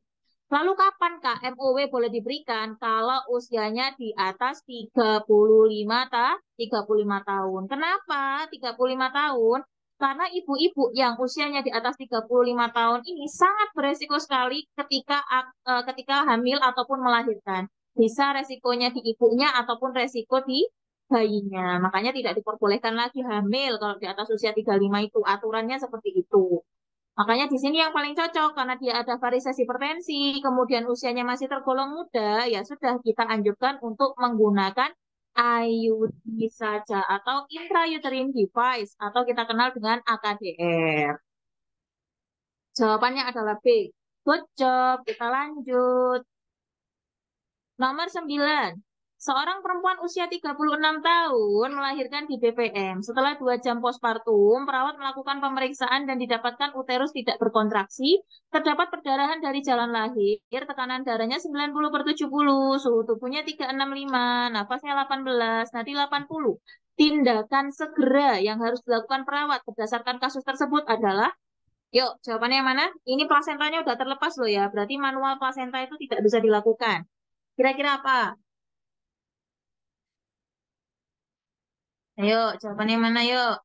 Lalu kapan Kak MOW boleh diberikan? Kalau usianya di atas 35 tahun. Kenapa 35 tahun? Karena ibu-ibu yang usianya di atas 35 tahun ini sangat beresiko sekali ketika hamil ataupun melahirkan. Bisa resikonya di ibunya ataupun resiko di bayinya. Makanya tidak diperbolehkan lagi hamil kalau di atas usia 35 itu. Aturannya seperti itu. Makanya di sini yang paling cocok karena dia ada varises hipertensi, kemudian usianya masih tergolong muda, ya sudah kita anjurkan untuk menggunakan IUD saja atau intrauterine device atau kita kenal dengan AKDR. Jawabannya adalah B. Good job. Kita lanjut. Nomor 9. Seorang perempuan usia 36 tahun melahirkan di BPM. Setelah 2 jam postpartum, perawat melakukan pemeriksaan dan didapatkan uterus tidak berkontraksi, terdapat perdarahan dari jalan lahir, tekanan darahnya 90/70, suhu tubuhnya 365, nafasnya 18, nadi 80. Tindakan segera yang harus dilakukan perawat berdasarkan kasus tersebut adalah, yuk jawabannya yang mana? Ini plasentanya udah terlepas loh ya, berarti manual plasenta itu tidak bisa dilakukan. Kira-kira apa? Ayo, jawabannya mana yuk?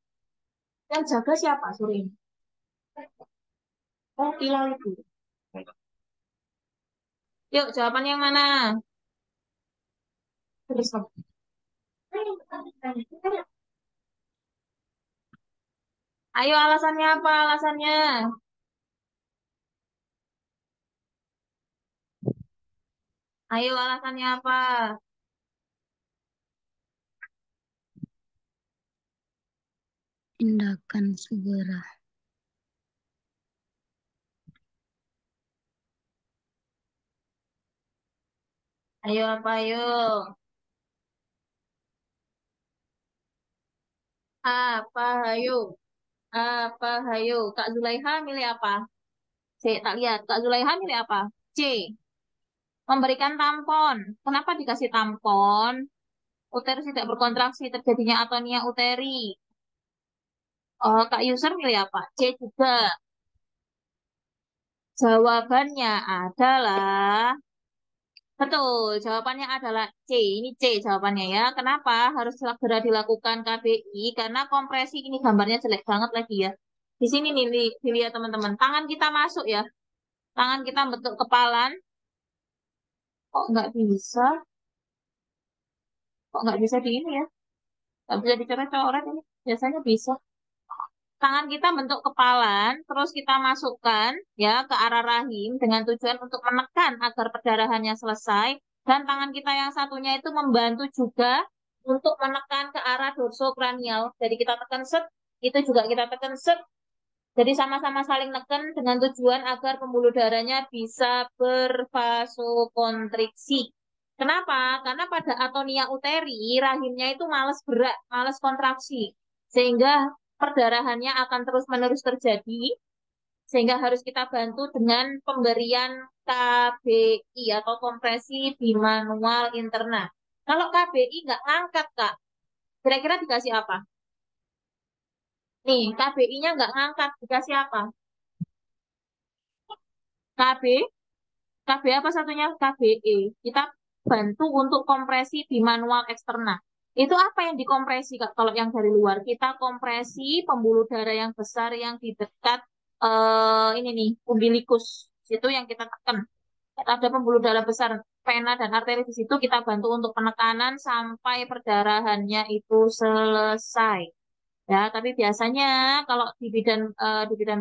Yang jaga siapa sore ini? Oh, Hilal itu. Yuk, jawabannya yang mana? Terus. Ayo, alasannya apa? Alasannya. Ayo, alasannya apa? Tindakan segera. Ayo, apa? Ayo. Apa, hayo? Apa, hayo? Kak Zulaiha milih apa? C, tak lihat. Kak Zulaiha milih apa? C, memberikan tampon. Kenapa dikasih tampon? Uterus tidak berkontraksi, terjadinya atonia uteri. Oh, Kak User milih apa? C juga. Jawabannya adalah betul. Jawabannya adalah C. Ini C jawabannya ya. Kenapa harus segera dilakukan KBI? Karena kompresi ini gambarnya jelek banget lagi ya. Di sini nih, dilihat teman-teman. Tangan kita masuk ya. Tangan kita bentuk kepalan. Kok nggak bisa? Kok nggak bisa di ini ya? Nggak bisa dicoret-coret ini. Biasanya bisa. Tangan kita bentuk kepalan, terus kita masukkan ya ke arah rahim dengan tujuan untuk menekan agar perdarahannya selesai. Dan tangan kita yang satunya itu membantu juga untuk menekan ke arah dorsokranial. Jadi kita tekan set, itu juga kita tekan set. Jadi sama-sama saling neken dengan tujuan agar pembuluh darahnya bisa bervasokonstriksi. Kenapa? Karena pada atonia uteri, rahimnya itu males gerak, males kontraksi. Sehingga perdarahannya akan terus-menerus terjadi, sehingga harus kita bantu dengan pemberian KBI atau kompresi bimanual interna. Kalau KBI nggak ngangkat, Kak, kira-kira dikasih apa? Nih, KBI-nya nggak ngangkat, dikasih apa? KB, KB apa satunya? KBE. Kita bantu untuk kompresi bimanual eksterna. Itu apa yang dikompresi, Kak? Kalau yang dari luar, kita kompresi pembuluh darah yang besar yang di dekat ini nih, umbilikus. Itu yang kita tekan. Ada pembuluh darah besar, vena dan arteri di situ kita bantu untuk penekanan sampai perdarahannya itu selesai. Ya, tapi biasanya kalau di bidang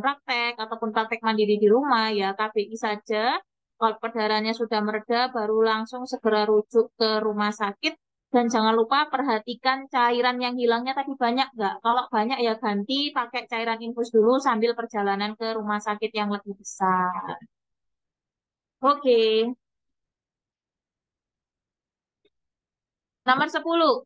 praktek ataupun praktek mandiri di rumah ya KBI saja. Kalau perdarahannya sudah mereda baru langsung segera rujuk ke rumah sakit dan jangan lupa perhatikan cairan yang hilangnya tadi banyak nggak? Kalau banyak ya ganti pakai cairan infus dulu sambil perjalanan ke rumah sakit yang lebih besar. Oke, nomor 10.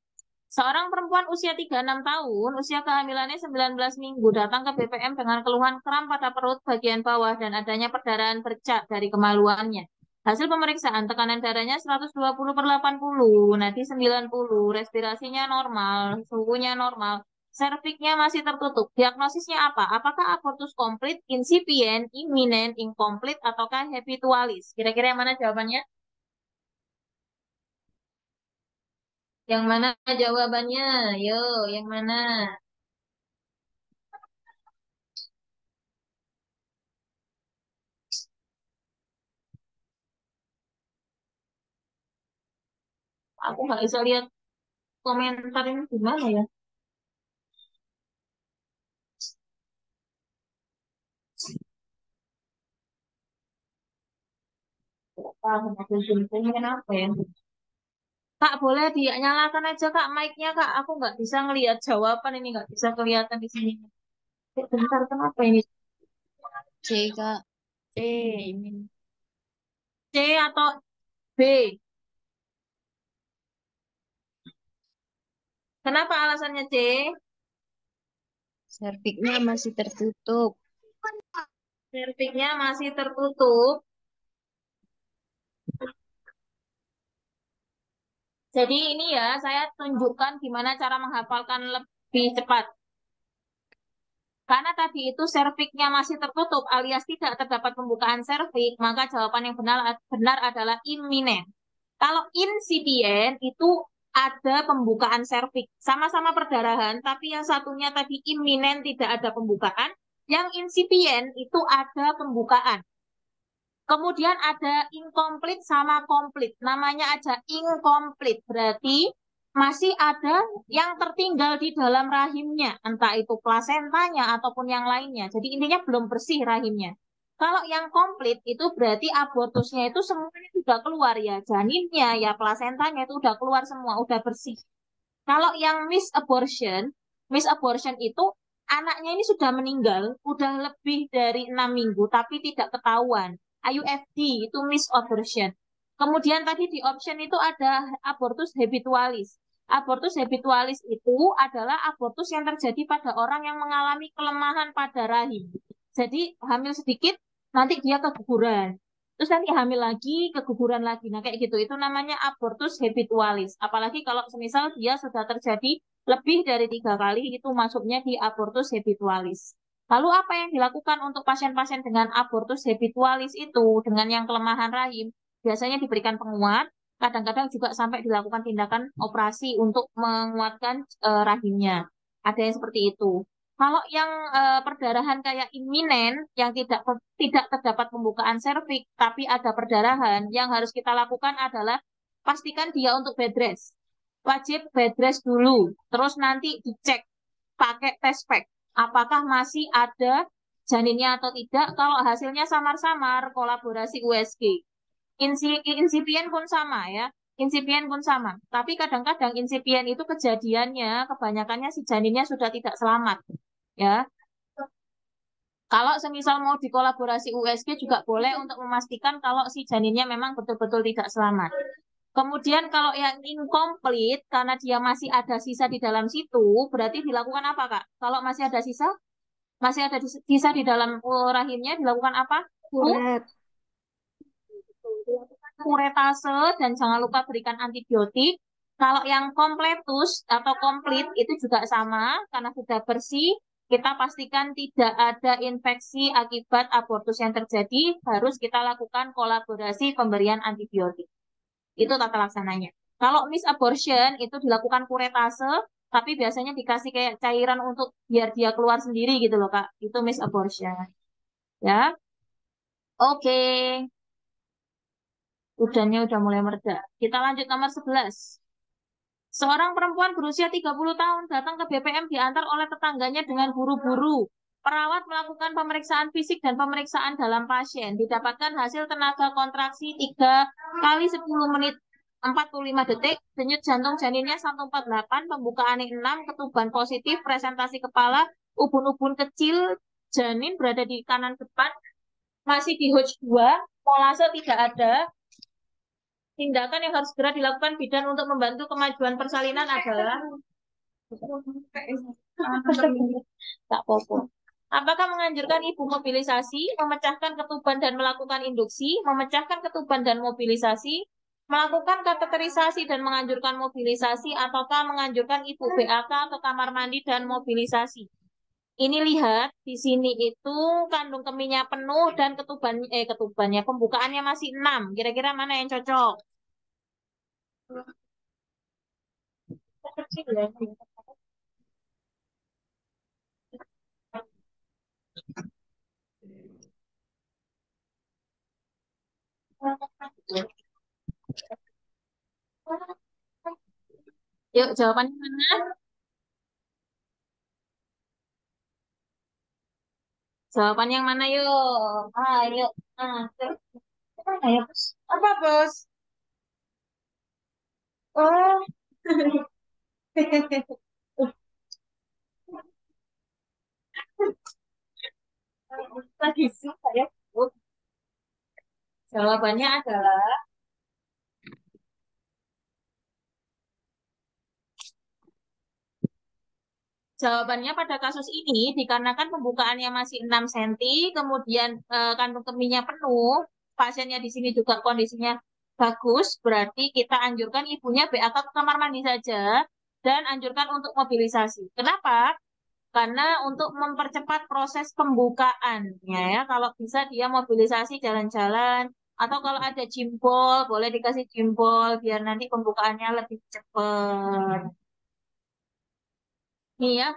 Seorang perempuan usia 36 tahun, usia kehamilannya 19 minggu, datang ke BPM dengan keluhan kram pada perut bagian bawah dan adanya perdarahan bercak dari kemaluannya. Hasil pemeriksaan, tekanan darahnya 120/80, nadi 90, respirasinya normal, suhunya normal, serviknya masih tertutup. Diagnosisnya apa? Apakah abortus komplit, insipient, imminent, incomplete, ataukah habitualis? Kira-kira yang mana jawabannya? Yang mana jawabannya? Yo, yang mana? Aku nggak bisa lihat komentar ini gimana ya. Paham aku ini kenapa ya? Kak, boleh dinyalakan aja Kak mic-nya Kak. Aku nggak bisa ngelihat jawaban ini, nggak bisa kelihatan di sini. Bentar, kenapa ini? C, Kak. C, ini. C atau B? Kenapa alasannya C? Serviknya masih tertutup. Serviknya masih tertutup. Jadi ini ya, saya tunjukkan gimana cara menghafalkan lebih cepat. Karena tadi itu serviknya masih tertutup alias tidak terdapat pembukaan serviks, maka jawaban yang benar adalah imminent. Kalau insipient itu ada pembukaan serviks, sama-sama perdarahan, tapi yang satunya tadi imminent tidak ada pembukaan, yang insipient itu ada pembukaan. Kemudian ada incomplete sama complete. Namanya aja incomplete. Berarti masih ada yang tertinggal di dalam rahimnya. Entah itu plasentanya ataupun yang lainnya. Jadi intinya belum bersih rahimnya. Kalau yang komplit itu berarti abortusnya itu semuanya sudah keluar ya. Janinnya, ya plasentanya itu udah keluar semua, udah bersih. Kalau yang miss abortion itu anaknya ini sudah meninggal, udah lebih dari 6 minggu, tapi tidak ketahuan. IUFD itu miss abortion. Kemudian tadi di option itu ada abortus habitualis. Abortus habitualis itu adalah abortus yang terjadi pada orang yang mengalami kelemahan pada rahim. Jadi hamil sedikit, nanti dia keguguran. Terus nanti hamil lagi, keguguran lagi. Nah kayak gitu, itu namanya abortus habitualis. Apalagi kalau semisal dia sudah terjadi lebih dari 3 kali, itu masuknya di abortus habitualis. Lalu apa yang dilakukan untuk pasien-pasien dengan abortus habitualis itu, dengan yang kelemahan rahim? Biasanya diberikan penguat, kadang-kadang juga sampai dilakukan tindakan operasi untuk menguatkan rahimnya. Ada yang seperti itu. Kalau yang perdarahan kayak iminen, yang tidak terdapat pembukaan serviks, tapi ada perdarahan, yang harus kita lakukan adalah pastikan dia untuk bed rest. Wajib bed rest dulu. Terus nanti dicek pakai test pack. Apakah masih ada janinnya atau tidak? Kalau hasilnya samar-samar, kolaborasi USG. Insipien pun sama ya. Insipien pun sama. Tapi kadang-kadang insipien itu kejadiannya, kebanyakannya si janinnya sudah tidak selamat. Ya, kalau semisal mau dikolaborasi USG juga boleh untuk memastikan kalau si janinnya memang betul-betul tidak selamat. Kemudian kalau yang incomplete, karena dia masih ada sisa di dalam situ, berarti dilakukan apa, Kak? Kalau masih ada sisa, masih ada sisa di dalam rahimnya, dilakukan apa? Kuret. Kuretase dan jangan lupa berikan antibiotik. Kalau yang kompletus atau komplit itu juga sama, karena sudah bersih, kita pastikan tidak ada infeksi akibat abortus yang terjadi, harus kita lakukan kolaborasi pemberian antibiotik. Itu tata laksananya. Kalau miss abortion itu dilakukan kuretase, tapi biasanya dikasih kayak cairan untuk biar dia keluar sendiri gitu loh, Kak. Itu miss abortion. Ya. Oke. Udaranya udah mulai mereda. Kita lanjut nomor 11. Seorang perempuan berusia 30 tahun datang ke BPM diantar oleh tetangganya dengan buru-buru. Perawat melakukan pemeriksaan fisik dan pemeriksaan dalam pasien. Didapatkan hasil tenaga kontraksi 3 kali 10 menit 45 detik, denyut jantung janinnya 148, pembukaan 6, ketuban positif, presentasi kepala, ubun-ubun kecil, janin berada di kanan depan, masih di Hodge 2, molase tidak ada. Tindakan yang harus segera dilakukan bidan untuk membantu kemajuan persalinan adalah tak popo. Apakah menganjurkan ibu mobilisasi, memecahkan ketuban dan melakukan induksi, memecahkan ketuban dan mobilisasi, melakukan kateterisasi dan menganjurkan mobilisasi, ataukah menganjurkan ibu BAK ke kamar mandi dan mobilisasi? Ini lihat di sini itu kandung kemihnya penuh dan ketubannya pembukaannya masih 6. Kira-kira mana yang cocok? Yuk, jawabannya mana? Jawaban yang mana yuk? Ayo. Ayo, Bos. Apa, Bos? Oh. Lagi suka ya. Jawabannya adalah jawabannya pada kasus ini dikarenakan pembukaannya masih 6 cm, kemudian kandung kemihnya penuh, pasiennya di sini juga kondisinya bagus, berarti kita anjurkan ibunya BAK ke kamar mandi saja dan anjurkan untuk mobilisasi. Kenapa? Karena untuk mempercepat proses pembukaannya ya, kalau bisa dia mobilisasi jalan-jalan atau kalau ada jimbol, boleh dikasih jimbol biar nanti pembukaannya lebih cepat. Nih ya,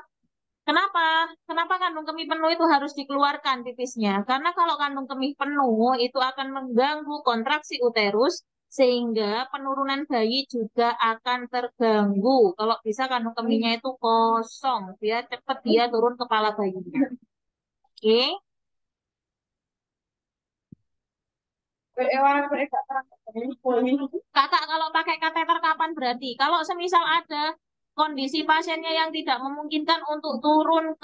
kenapa? Kenapa kandung kemih penuh itu harus dikeluarkan tipisnya? Karena kalau kandung kemih penuh itu akan mengganggu kontraksi uterus sehingga penurunan bayi juga akan terganggu. Kalau bisa kandung kemihnya itu kosong, biar cepat dia turun kepala bayinya. Oke. Kakak kalau pakai kateter kapan berarti? Kalau semisal ada kondisi pasiennya yang tidak memungkinkan untuk turun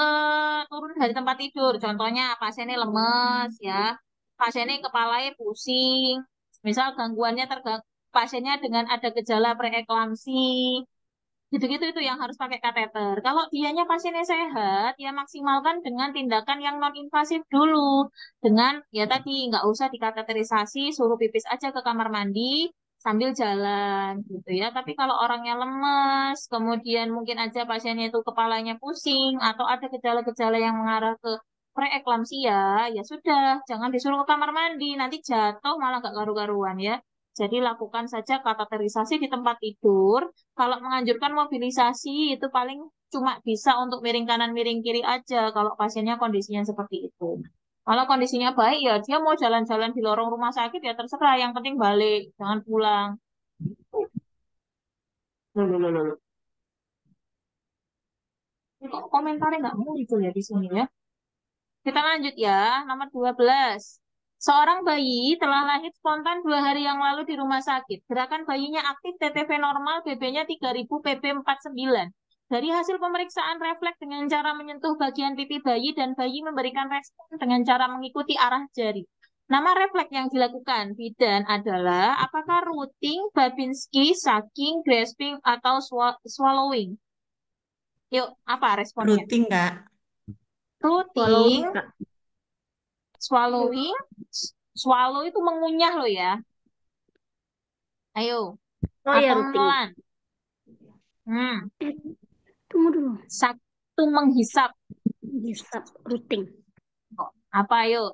dari tempat tidur, contohnya pasiennya lemes ya, pasiennya kepalanya pusing, misal gangguannya pasiennya dengan ada gejala preeklamsi, Gitu-gitu itu yang harus pakai kateter. Kalau dianya pasiennya sehat, ya maksimalkan dengan tindakan yang non-invasif dulu. Dengan ya tadi nggak usah dikateterisasi, suruh pipis aja ke kamar mandi sambil jalan gitu ya. Tapi kalau orangnya lemes, kemudian mungkin aja pasiennya itu kepalanya pusing atau ada gejala-gejala yang mengarah ke preeklamsia, ya sudah, jangan disuruh ke kamar mandi, nanti jatuh malah nggak karu-karuan ya. Jadi lakukan saja kateterisasi di tempat tidur. Kalau menganjurkan mobilisasi itu paling cuma bisa untuk miring kanan miring kiri aja kalau pasiennya kondisinya seperti itu. Kalau kondisinya baik ya dia mau jalan-jalan di lorong rumah sakit ya terserah, yang penting balik, jangan pulang. Loh, loh, loh, loh, loh. Ini kok komentarnya nggak muncul ya di sini ya. Kita lanjut ya, nomor 12. Seorang bayi telah lahir spontan 2 hari yang lalu di rumah sakit. Gerakan bayinya aktif, TTV normal, BB-nya 3000, PB 49. Dari hasil pemeriksaan refleks dengan cara menyentuh bagian pipi bayi dan bayi memberikan respon dengan cara mengikuti arah jari. Nama refleks yang dilakukan bidan adalah apakah rooting, Babinski, sucking, grasping, atau swallowing? Yuk, apa responnya? Rutin, Kak. Rooting, Kak. swallowing, swallow itu mengunyah loh ya. Ayo, Oh ya, atau rutin. menelan. Tunggu dulu. Satu menghisap. Hisap rutin. Apa ayo?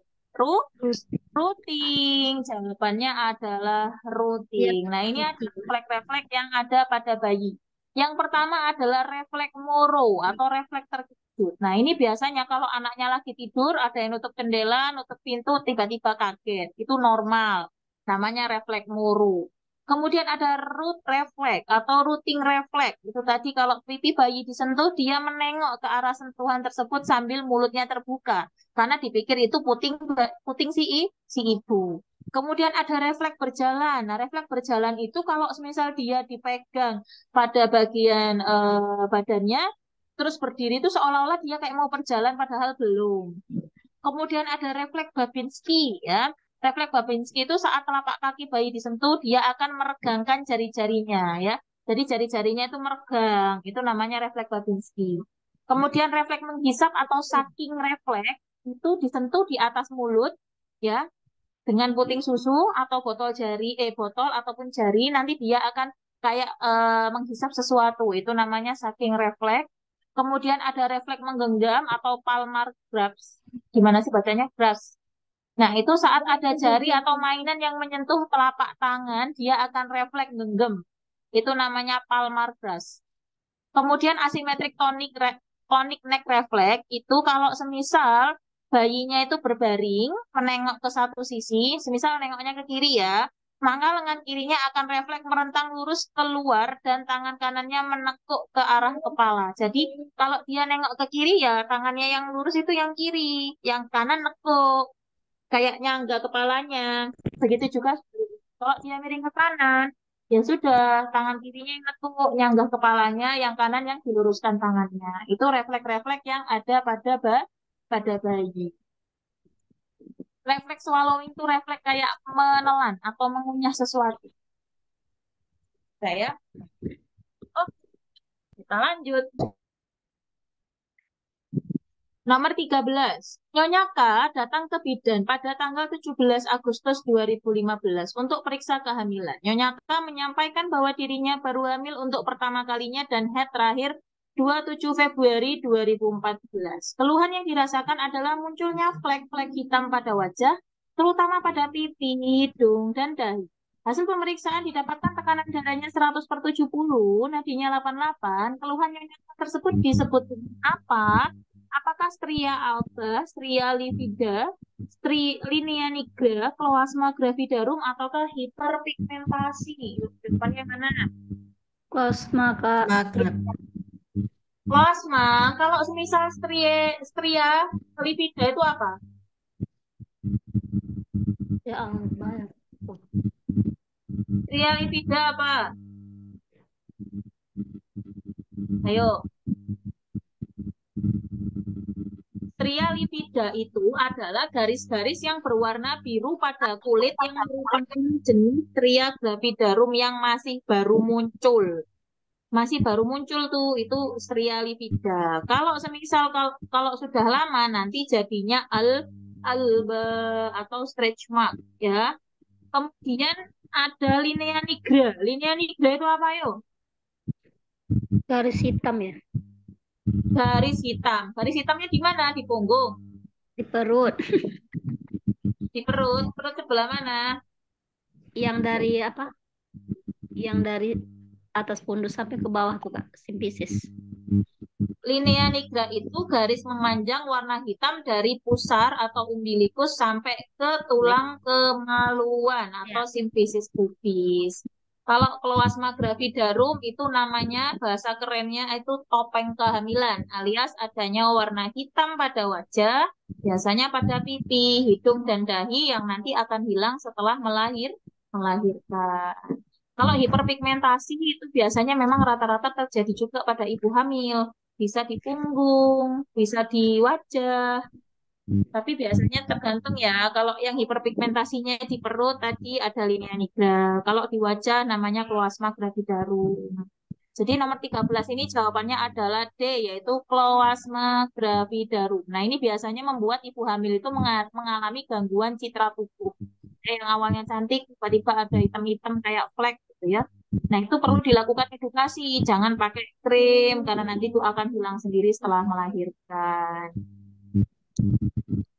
Ruting. Jawabannya adalah ruting. Nah, ini ada refleks-refleks yang ada pada bayi. Yang pertama adalah refleks moro atau refleks terkejut. Nah, ini biasanya kalau anaknya lagi tidur, ada yang nutup jendela, nutup pintu, tiba-tiba kaget. Itu normal. Namanya refleks moro. Kemudian ada root reflex atau rooting reflex. Itu tadi kalau pipi bayi disentuh, dia menengok ke arah sentuhan tersebut sambil mulutnya terbuka. Karena dipikir itu puting puting si ibu. Kemudian ada refleks berjalan. Nah, refleks berjalan itu kalau misal dia dipegang pada bagian badannya, terus berdiri itu seolah-olah dia kayak mau berjalan padahal belum. Kemudian ada refleks Babinski ya. Refleks Babinski itu saat telapak kaki bayi disentuh, dia akan meregangkan jari-jarinya ya. Jadi jari-jarinya itu meregang. Itu namanya refleks Babinski. Kemudian refleks menghisap atau sucking refleks itu disentuh di atas mulut ya dengan puting susu atau botol ataupun jari, nanti dia akan kayak menghisap sesuatu. Itu namanya sucking refleks. Kemudian ada refleks menggenggam atau palmar grasp. Gimana sih bacanya? Grasp. Nah, itu saat ada jari atau mainan yang menyentuh telapak tangan, dia akan refleks genggam. Itu namanya palmar grasp. Kemudian asimetrik tonic neck reflex itu kalau semisal bayinya itu berbaring, menengok ke satu sisi, semisal nengoknya ke kiri ya, maka lengan kirinya akan refleks merentang lurus keluar dan tangan kanannya menekuk ke arah kepala. Jadi kalau dia nengok ke kiri ya tangannya yang lurus itu yang kiri, yang kanan nekuk, kayak nyangga kepalanya. Begitu juga kalau dia miring ke kanan, ya sudah, tangan kirinya yang nekuk, nyanggah kepalanya, yang kanan yang diluruskan tangannya. Itu refleks-refleks yang ada pada bayi. Refleks swallowing itu refleks kayak menelan atau mengunyah sesuatu. Saya, oh, kita lanjut. Nomor 13. Nyonya K datang ke bidan pada tanggal 17 Agustus 2015 untuk periksa kehamilan. Nyonya K menyampaikan bahwa dirinya baru hamil untuk pertama kalinya dan head terakhir 27 Februari 2014. Keluhan yang dirasakan adalah munculnya flek-flek hitam pada wajah, terutama pada pipi, hidung, dan dahi. Hasil pemeriksaan didapatkan tekanan darahnya 100/70, nadinya 88. Keluhan yang tersebut disebut apa? Apakah stria alba, stria livida, linea nigra, kloasma gravidarum, ataukah hiperpigmentasi? Depannya mana? Kosma, Kak. Magreb. Kloasma, kalau semisal stria livida itu apa? Ya Allah. Stria livida apa? Ayo. Stria livida itu adalah garis-garis yang berwarna biru pada kulit yang merupakan jenis stria gravidarum yang masih baru muncul. masih baru muncul tuh itu stria livida. Kalau semisal kalau sudah lama nanti jadinya alba atau stretch mark ya. Kemudian ada linea nigra. Linea nigra itu apa yo? Garis hitam ya. Garis hitam. Garis hitamnya di mana? Di punggung, Di perut. di perut. Perut sebelah mana? Yang dari apa? Yang dari atas pundus sampai ke bawah tuh Kak. Simpisis. Linea nigra itu garis memanjang warna hitam dari pusar atau umbilikus sampai ke tulang kemaluan atau Ya. simfisis pubis. Kalau kloasma gravidarum itu namanya bahasa kerennya itu topeng kehamilan alias adanya warna hitam pada wajah, biasanya pada pipi, hidung dan dahi yang nanti akan hilang setelah melahirkan. Kalau hiperpigmentasi itu biasanya memang rata-rata terjadi juga pada ibu hamil, bisa di punggung, bisa di wajah, tapi biasanya tergantung ya. Kalau yang hiperpigmentasinya di perut tadi ada linea nigra. Kalau di wajah namanya kloasma gravidarum. Jadi nomor 13 ini jawabannya adalah D, yaitu kloasma gravidarum. Nah, ini biasanya membuat ibu hamil itu mengalami gangguan citra tubuh. Yang awalnya cantik, tiba-tiba ada hitam-hitam kayak flek gitu ya. Nah, itu perlu dilakukan edukasi. Jangan pakai krim, karena nanti itu akan hilang sendiri setelah melahirkan.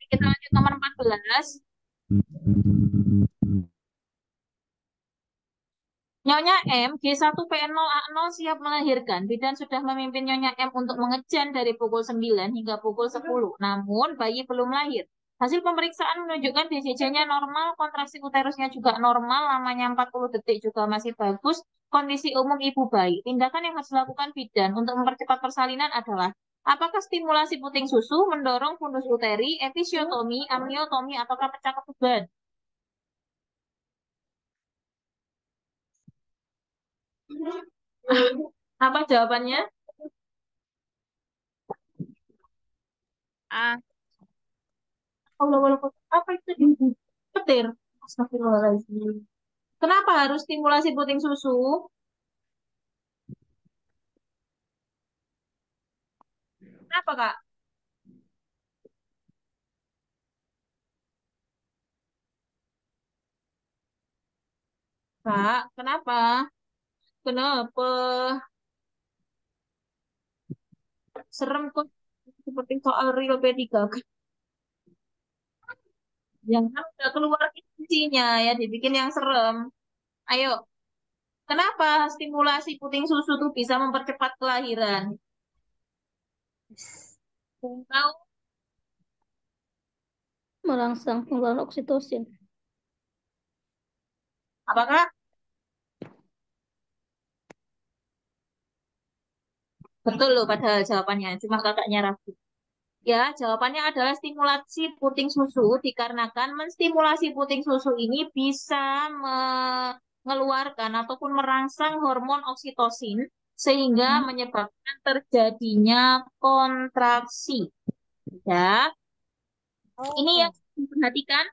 Kita lanjut nomor 14. Nyonya M, G1P0A0 siap melahirkan. Bidan sudah memimpin Nyonya M untuk mengejan dari pukul 9 hingga pukul 10. Namun, bayi belum lahir. Hasil pemeriksaan menunjukkan DJJ-nya normal, kontraksi uterusnya juga normal, lamanya 40 detik juga masih bagus, kondisi umum ibu bayi. Tindakan yang harus dilakukan bidan untuk mempercepat persalinan adalah apakah stimulasi puting susu, mendorong fundus uteri, episiotomi, amniotomi, ataukah pecah ketuban? Apa jawabannya? Ah, Allah Allah, apa itu di petir? Astagfirullahaladzim. Kenapa harus stimulasi puting susu? Kenapa, Kak? Kak, kenapa? Kenapa? Serem kok seperti soal real P3. Yang kan udah keluar isinya ya, dibikin yang serem. Ayo, kenapa stimulasi puting susu tuh bisa mempercepat kelahiran? Tahu? Merangsang pengeluaran oksitosin. Apakah? Betul loh padahal jawabannya, cuma kakaknya ragu. Ya, jawabannya adalah stimulasi puting susu dikarenakan menstimulasi puting susu ini bisa mengeluarkan ataupun merangsang hormon oksitosin sehingga menyebabkan terjadinya kontraksi. Ya, ini yang diperhatikan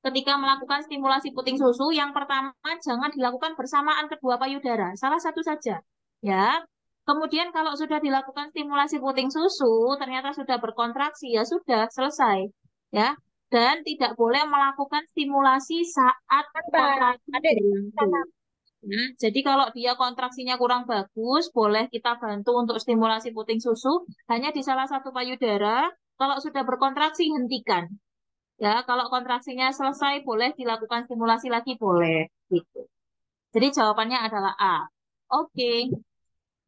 ketika melakukan stimulasi puting susu. Yang pertama, jangan dilakukan bersamaan kedua payudara, salah satu saja. Ya, kemudian kalau sudah dilakukan stimulasi puting susu, ternyata sudah berkontraksi, ya sudah selesai. Ya, dan tidak boleh melakukan stimulasi saat kontraksi berlangsung. Nah, jadi kalau dia kontraksinya kurang bagus, boleh kita bantu untuk stimulasi puting susu hanya di salah satu payudara. Kalau sudah berkontraksi, hentikan. Ya, kalau kontraksinya selesai, boleh dilakukan stimulasi lagi, boleh. Gitu. Jadi jawabannya adalah A. Oke.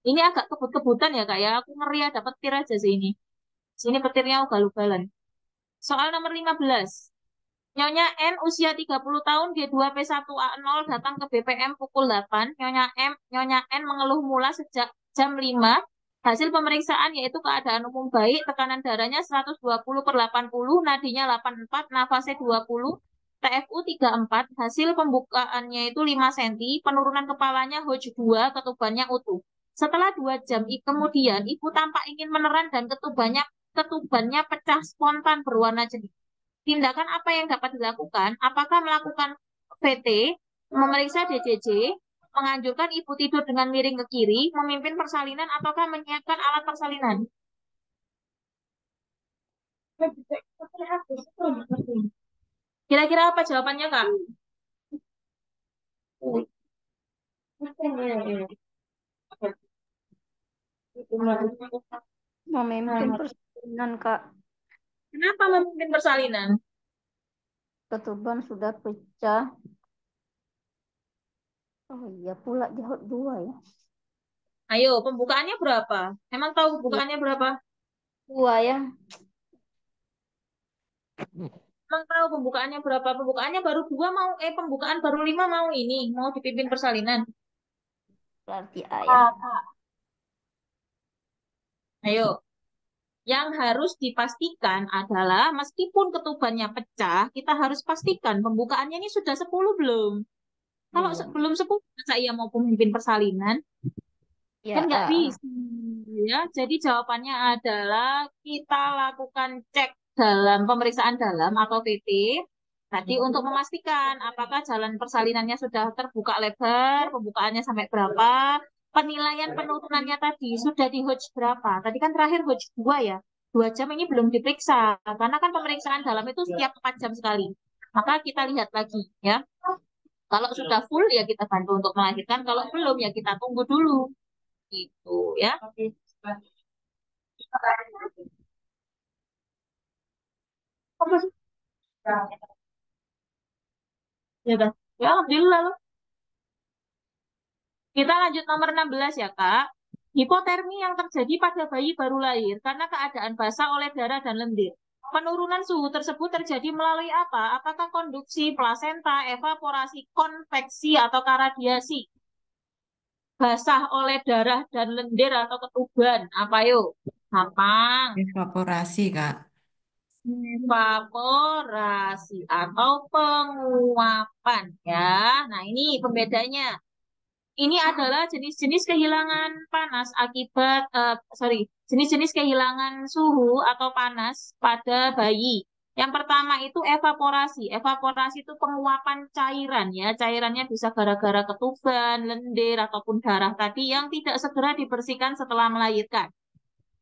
Ini agak kebut-kebutan ya, Kak ya. Aku ngeri ada petir aja sih ini. Sini petirnya ugal-ugalan. Soal nomor 15. Nyonya N usia 30 tahun G2P1A0 datang ke BPM pukul 8. Nyonya N mengeluh mula sejak jam 5. Hasil pemeriksaan yaitu keadaan umum baik, tekanan darahnya 120/80, nadinya 84, nafasnya 20, TFU 34, hasil pembukaannya itu 5 cm, penurunan kepalanya Hodge 2, ketubannya utuh. Setelah 2 jam kemudian, ibu tampak ingin meneran dan ketubannya pecah spontan berwarna jernih. Tindakan apa yang dapat dilakukan? Apakah melakukan VT, memeriksa DJJ, menganjurkan ibu tidur dengan miring ke kiri, memimpin persalinan, ataukah menyiapkan alat persalinan? Kira-kira apa jawabannya, Kak? Memimpin persalinan, Kak. Kenapa memimpin persalinan? Ketuban sudah pecah. Oh iya pula jawab 2 ya. Ayo, pembukaannya berapa? Emang tahu pembukaannya berapa? 2 ya. Emang tahu pembukaannya berapa? Pembukaannya baru 2 mau, pembukaan baru 5 mau ini, mau dipimpin persalinan. Berarti A ya. Ayo, yang harus dipastikan adalah meskipun ketubannya pecah, kita harus pastikan pembukaannya ini sudah 10 belum. Kalau Belum. belum 10, masa ia mau pemimpin persalinan? Ya, Kan nggak A. bisa. Ya, jadi jawabannya adalah kita lakukan cek dalam pemeriksaan dalam atau PT. Tadi untuk memastikan apakah jalan persalinannya sudah terbuka lebar, pembukaannya sampai berapa, penilaian penurunannya tadi sudah di Hodge berapa. Tadi kan terakhir Hodge 2 ya. 2 jam ini belum diperiksa, karena kan pemeriksaan dalam itu setiap 4 jam sekali. Maka kita lihat lagi ya. Kalau sudah full ya kita bantu untuk melahirkan, kalau belum ya kita tunggu dulu gitu ya. Apa sih? Ya kan? Ya, alhamdulillah loh. Kita lanjut nomor 16 ya, Kak. Hipotermi yang terjadi pada bayi baru lahir karena keadaan basah oleh darah dan lendir. Penurunan suhu tersebut terjadi melalui apa? Apakah konduksi, plasenta, evaporasi, konveksi, atau radiasi? Basah oleh darah dan lendir atau ketuban? Apa yuk? Gampang. Evaporasi, Kak. Evaporasi atau penguapan ya. Nah, ini pembedanya. Ini adalah jenis-jenis kehilangan panas akibat, jenis-jenis kehilangan suhu atau panas pada bayi. Yang pertama itu evaporasi. Evaporasi itu penguapan cairan ya. Cairannya bisa gara-gara ketuban, lendir, ataupun darah tadi yang tidak segera dibersihkan setelah melahirkan.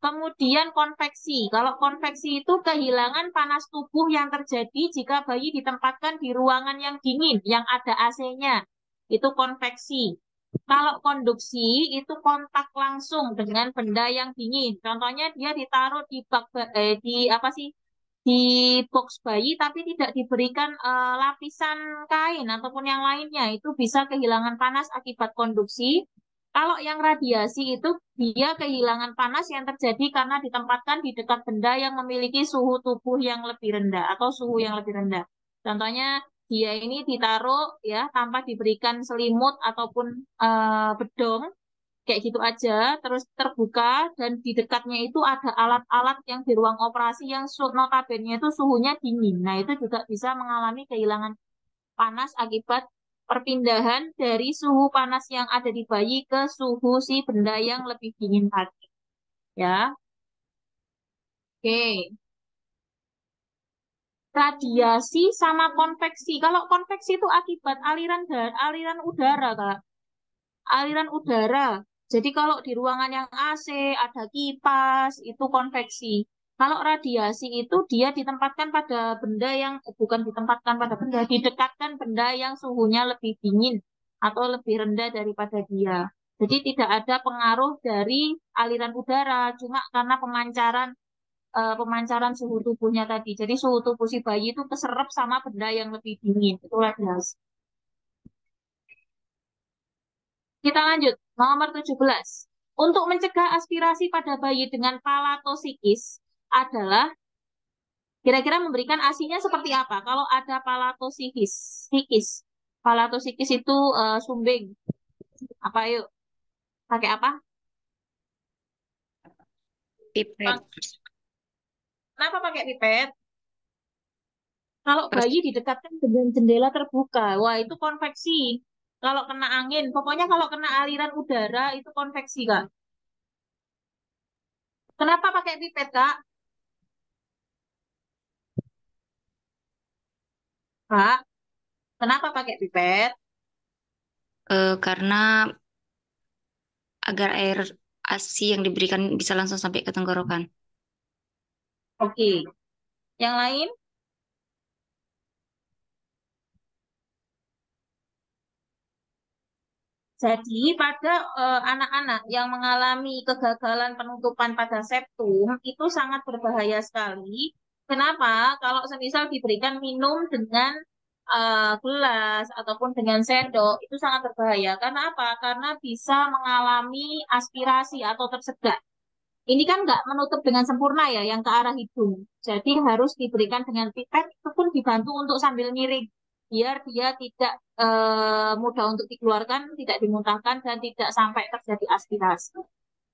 Kemudian konveksi. Kalau konveksi itu kehilangan panas tubuh yang terjadi jika bayi ditempatkan di ruangan yang dingin, yang ada AC-nya. Itu konveksi. Kalau konduksi itu kontak langsung dengan benda yang dingin. Contohnya dia ditaruh di bak di apa sih? Di box bayi tapi tidak diberikan lapisan kain ataupun yang lainnya. Itu bisa kehilangan panas akibat konduksi. Kalau yang radiasi itu dia kehilangan panas yang terjadi karena ditempatkan di dekat benda yang memiliki suhu tubuh yang lebih rendah atau suhu yang lebih rendah. Contohnya dia ini ditaruh ya tanpa diberikan selimut ataupun bedong kayak gitu aja, terus terbuka dan di dekatnya itu ada alat-alat yang di ruang operasi yang notabene itu suhunya dingin. Nah, itu juga bisa mengalami kehilangan panas akibat perpindahan dari suhu panas yang ada di bayi ke suhu si benda yang lebih dingin tadi. Ya, oke. Radiasi sama konveksi. Kalau konveksi itu akibat aliran udara, Kak. Aliran udara. Jadi kalau di ruangan yang AC ada kipas, itu konveksi. Kalau radiasi itu dia ditempatkan pada benda yang bukan ditempatkan pada benda, didekatkan benda yang suhunya lebih dingin atau lebih rendah daripada dia. Jadi tidak ada pengaruh dari aliran udara, cuma karena pemancaran suhu tubuhnya tadi. Jadi suhu tubuh si bayi itu keserap sama benda yang lebih dingin. Itu radiasi. Kita lanjut, nomor 17. Untuk mencegah aspirasi pada bayi dengan palatosisis adalah kira-kira memberikan ASI-nya seperti apa? Kalau ada palatosisis itu sumbing. Apa yuk? Pakai apa? Pipet. Kenapa pakai pipet? Kalau bayi didekatkan dengan jendela terbuka, wah itu konveksi. Kalau kena angin, pokoknya kalau kena aliran udara itu konveksi, Kak. Kenapa pakai pipet, Kak? Kak, kenapa pakai pipet? karena agar air ASI yang diberikan bisa langsung sampai ke tenggorokan. Oke. Yang lain? Jadi pada anak-anak yang mengalami kegagalan penutupan pada septum itu sangat berbahaya sekali. Kenapa? Kalau semisal diberikan minum dengan gelas ataupun dengan sendok itu sangat berbahaya. Karena apa? Karena bisa mengalami aspirasi atau tersedak. Ini kan nggak menutup dengan sempurna ya yang ke arah hidung. Jadi harus diberikan dengan pipet itu pun dibantu untuk sambil ngiring biar dia tidak mudah untuk dikeluarkan, tidak dimuntahkan dan tidak sampai terjadi aspirasi.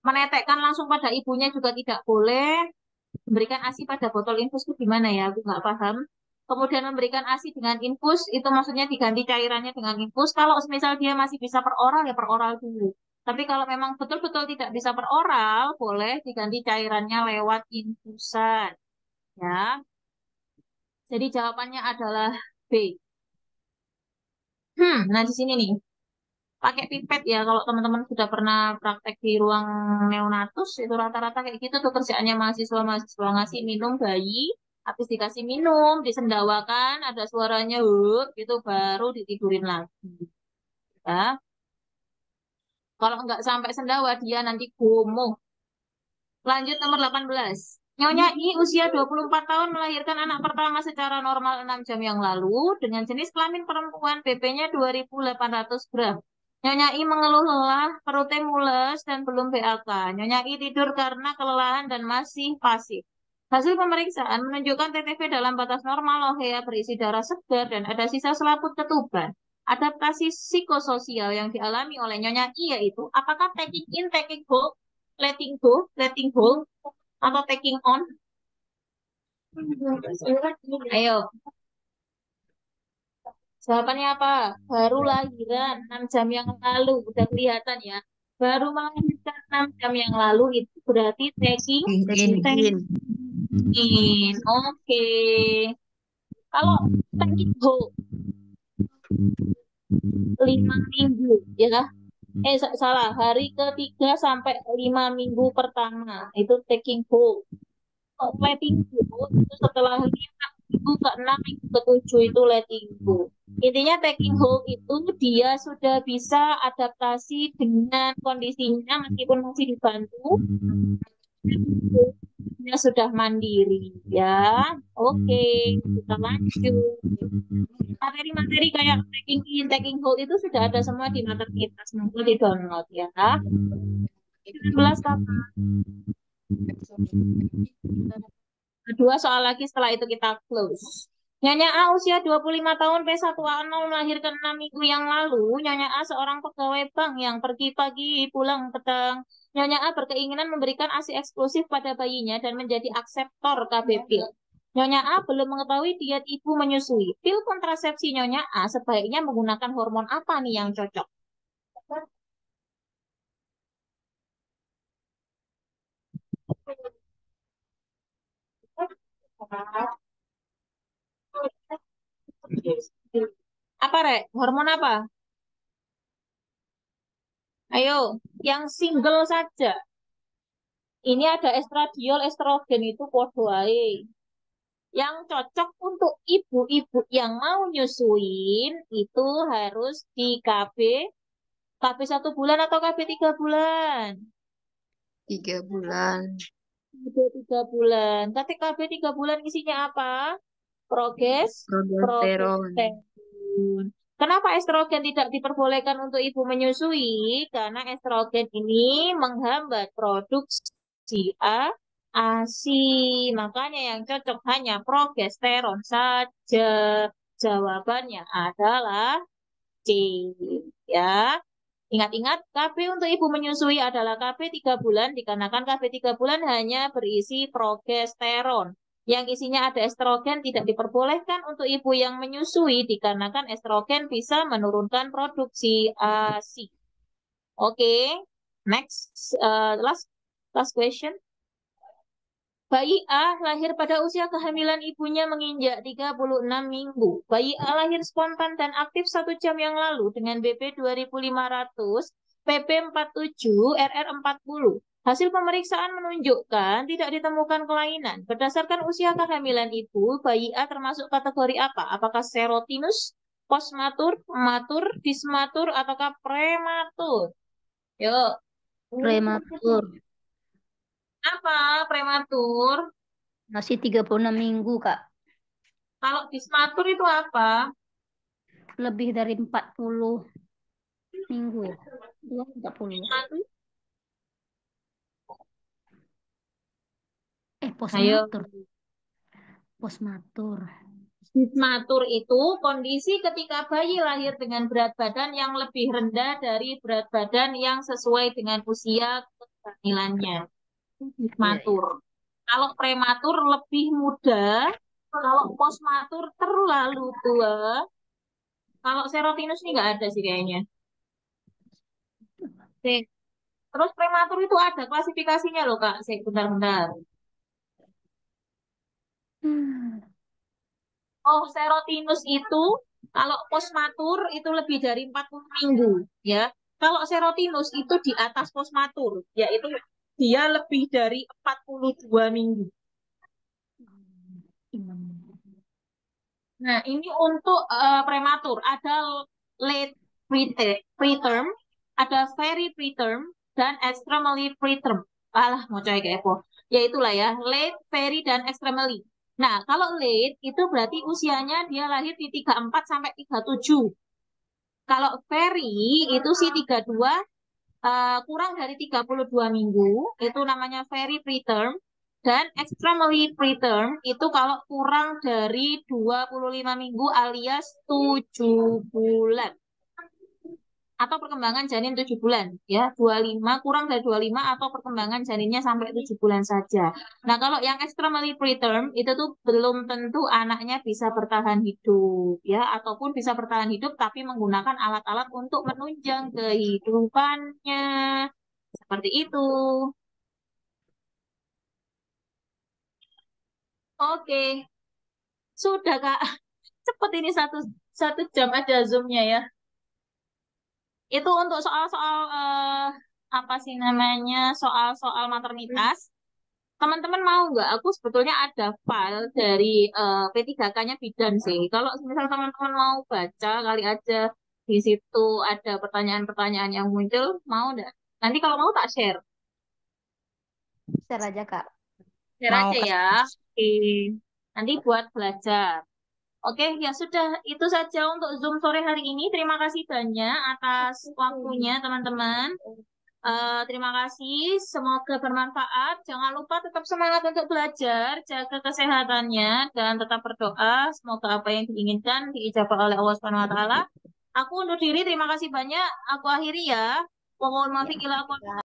Menetekkan langsung pada ibunya juga tidak boleh. Memberikan ASI pada botol infus itu gimana ya? Aku nggak paham. Kemudian memberikan ASI dengan infus itu maksudnya diganti cairannya dengan infus. Kalau misal dia masih bisa per oral ya per oral dulu. Tapi kalau memang betul-betul tidak bisa per oral, boleh diganti cairannya lewat infusan. Ya. Jadi jawabannya adalah B. Nah di sini nih, pakai pipet ya. Kalau teman-teman sudah pernah praktek di ruang neonatus, itu rata-rata kayak gitu tuh kerjaannya mahasiswa-mahasiswa ngasih minum bayi, habis dikasih minum, disendawakan, ada suaranya, gitu, baru ditidurin lagi. Ya. Kalau nggak sampai sendawa, dia nanti gomo. Lanjut nomor 18. Nyonya I usia 24 tahun melahirkan anak pertama secara normal 6 jam yang lalu dengan jenis kelamin perempuan, BB-nya 2.800 gram. Nyonya I mengeluh lelah, perutnya mules dan belum BAK. Nyonya I tidur karena kelelahan dan masih pasif. Hasil pemeriksaan menunjukkan TTV dalam batas normal, lohea berisi darah segar dan ada sisa selaput ketuban. Adaptasi psikososial yang dialami oleh Nyonya I yaitu apakah taking in, taking go, letting go, atau taking on? Ayo, jawabannya apa? Baru lahiran 6 jam yang lalu, udah kelihatan ya. Baru melahirkan 6 jam yang lalu itu berarti taking In. in. Oke. Kalau taking go 5 minggu ya. Salah, hari ke-3 sampai 5 minggu pertama itu taking hold. Letting go itu setelah 5 minggu ke-6 minggu ke-7 itu letting go. Intinya taking hold itu dia sudah bisa adaptasi dengan kondisinya meskipun masih dibantu. Dia sudah mandiri ya. Oke, kita lanjut. Materi-materi kayak taking in, taking hold itu sudah ada semua di Maternitas, semoga di download ya. 19 kakak. Dua soal lagi setelah itu kita close. Nyonya A usia 25 tahun P1A0 melahirkan 6 minggu yang lalu. Nyonya A seorang pegawai bank yang pergi pagi pulang petang. Nyonya A berkeinginan memberikan ASI eksklusif pada bayinya dan menjadi akseptor KB pil. Nyonya A belum mengetahui diet ibu menyusui. Pil kontrasepsi Nyonya A sebaiknya menggunakan hormon apa nih yang cocok? Apa, Rek? Hormon apa? Ayo, yang single saja. Ini ada estradiol, estrogen itu podo ae. Yang cocok untuk ibu-ibu yang mau nyusuin itu harus di KB 1 bulan atau KB 3 bulan? 3 bulan. KB 3 bulan. Tapi KB 3 bulan isinya apa? Progesteron. Progesteron. Kenapa estrogen tidak diperbolehkan untuk ibu menyusui? Karena estrogen ini menghambat produksi ASI. Makanya yang cocok hanya progesteron saja. Jawabannya adalah C. Ya. Ingat-ingat, KB untuk ibu menyusui adalah KB 3 bulan, dikarenakan KB 3 bulan hanya berisi progesteron. Yang isinya ada estrogen tidak diperbolehkan untuk ibu yang menyusui, dikarenakan estrogen bisa menurunkan produksi ASI. Oke, next, last question. Bayi A lahir pada usia kehamilan ibunya menginjak 36 minggu. Bayi A lahir spontan dan aktif 1 jam yang lalu dengan BP 2500, PP 47, RR 40. Hasil pemeriksaan menunjukkan tidak ditemukan kelainan. Berdasarkan usia kehamilan ibu, bayi A termasuk kategori apa? Apakah serotinus, postmatur, matur, dismatur, ataukah prematur? Yuk. Prematur. Apa prematur? Masih 36 minggu, Kak. Kalau dismatur itu apa? Lebih dari 40 minggu ya. 40. Dismatur? Ayo. Postmatur. Postmatur. Dismatur itu kondisi ketika bayi lahir dengan berat badan yang lebih rendah dari berat badan yang sesuai dengan usia kehamilannya. Dismatur. Kalau prematur lebih muda, kalau postmatur terlalu tua, kalau serotinus ini nggak ada sih kayaknya. Oke. Terus prematur itu ada klasifikasinya loh Kak. Bentar-bentar. Oh, serotinus itu kalau postmatur itu lebih dari 40 minggu, ya. Kalau serotinus itu di atas postmatur, yaitu dia lebih dari 42 minggu. Nah, ini untuk prematur. Ada late preterm, ada very preterm, dan extremely preterm. Alah, mau coy kayak apa? Ya itulah ya, late, very, dan extremely. Nah, kalau late itu berarti usianya dia lahir di 34 sampai 37. Kalau very itu sih 32 kurang dari 32 minggu, itu namanya very preterm. Dan extremely preterm itu kalau kurang dari 25 minggu alias 7 bulan. Atau perkembangan janin 7 bulan. Ya, 25, kurang dari 25 atau perkembangan janinnya sampai 7 bulan saja. Nah, kalau yang extremely preterm itu tuh belum tentu anaknya bisa bertahan hidup. Ya, ataupun bisa bertahan hidup tapi menggunakan alat-alat untuk menunjang kehidupannya. Seperti itu. Oke, sudah Kak. Cepet ini satu jam aja Zoom-nya ya. Itu untuk soal-soal apa sih namanya soal-soal maternitas. Teman-teman mau nggak? Aku sebetulnya ada file dari P3K-nya Bidan sih. Kalau misal teman-teman mau baca, kali aja di situ ada pertanyaan-pertanyaan yang muncul, mau nggak? Nanti kalau mau tak share. Share aja, Kak. Share Mau aja Kak. ya. Oke. Nanti buat belajar. Oke, ya sudah. Itu saja untuk Zoom sore hari ini. Terima kasih banyak atas waktunya, teman-teman. Terima kasih. Semoga bermanfaat. Jangan lupa tetap semangat untuk belajar, jaga kesehatannya, dan tetap berdoa. Semoga apa yang diinginkan diijabah oleh Allah Subhanahu wa Ta'ala. Aku undur diri. Terima kasih banyak. Aku akhiri ya. Mohon maaf bila aku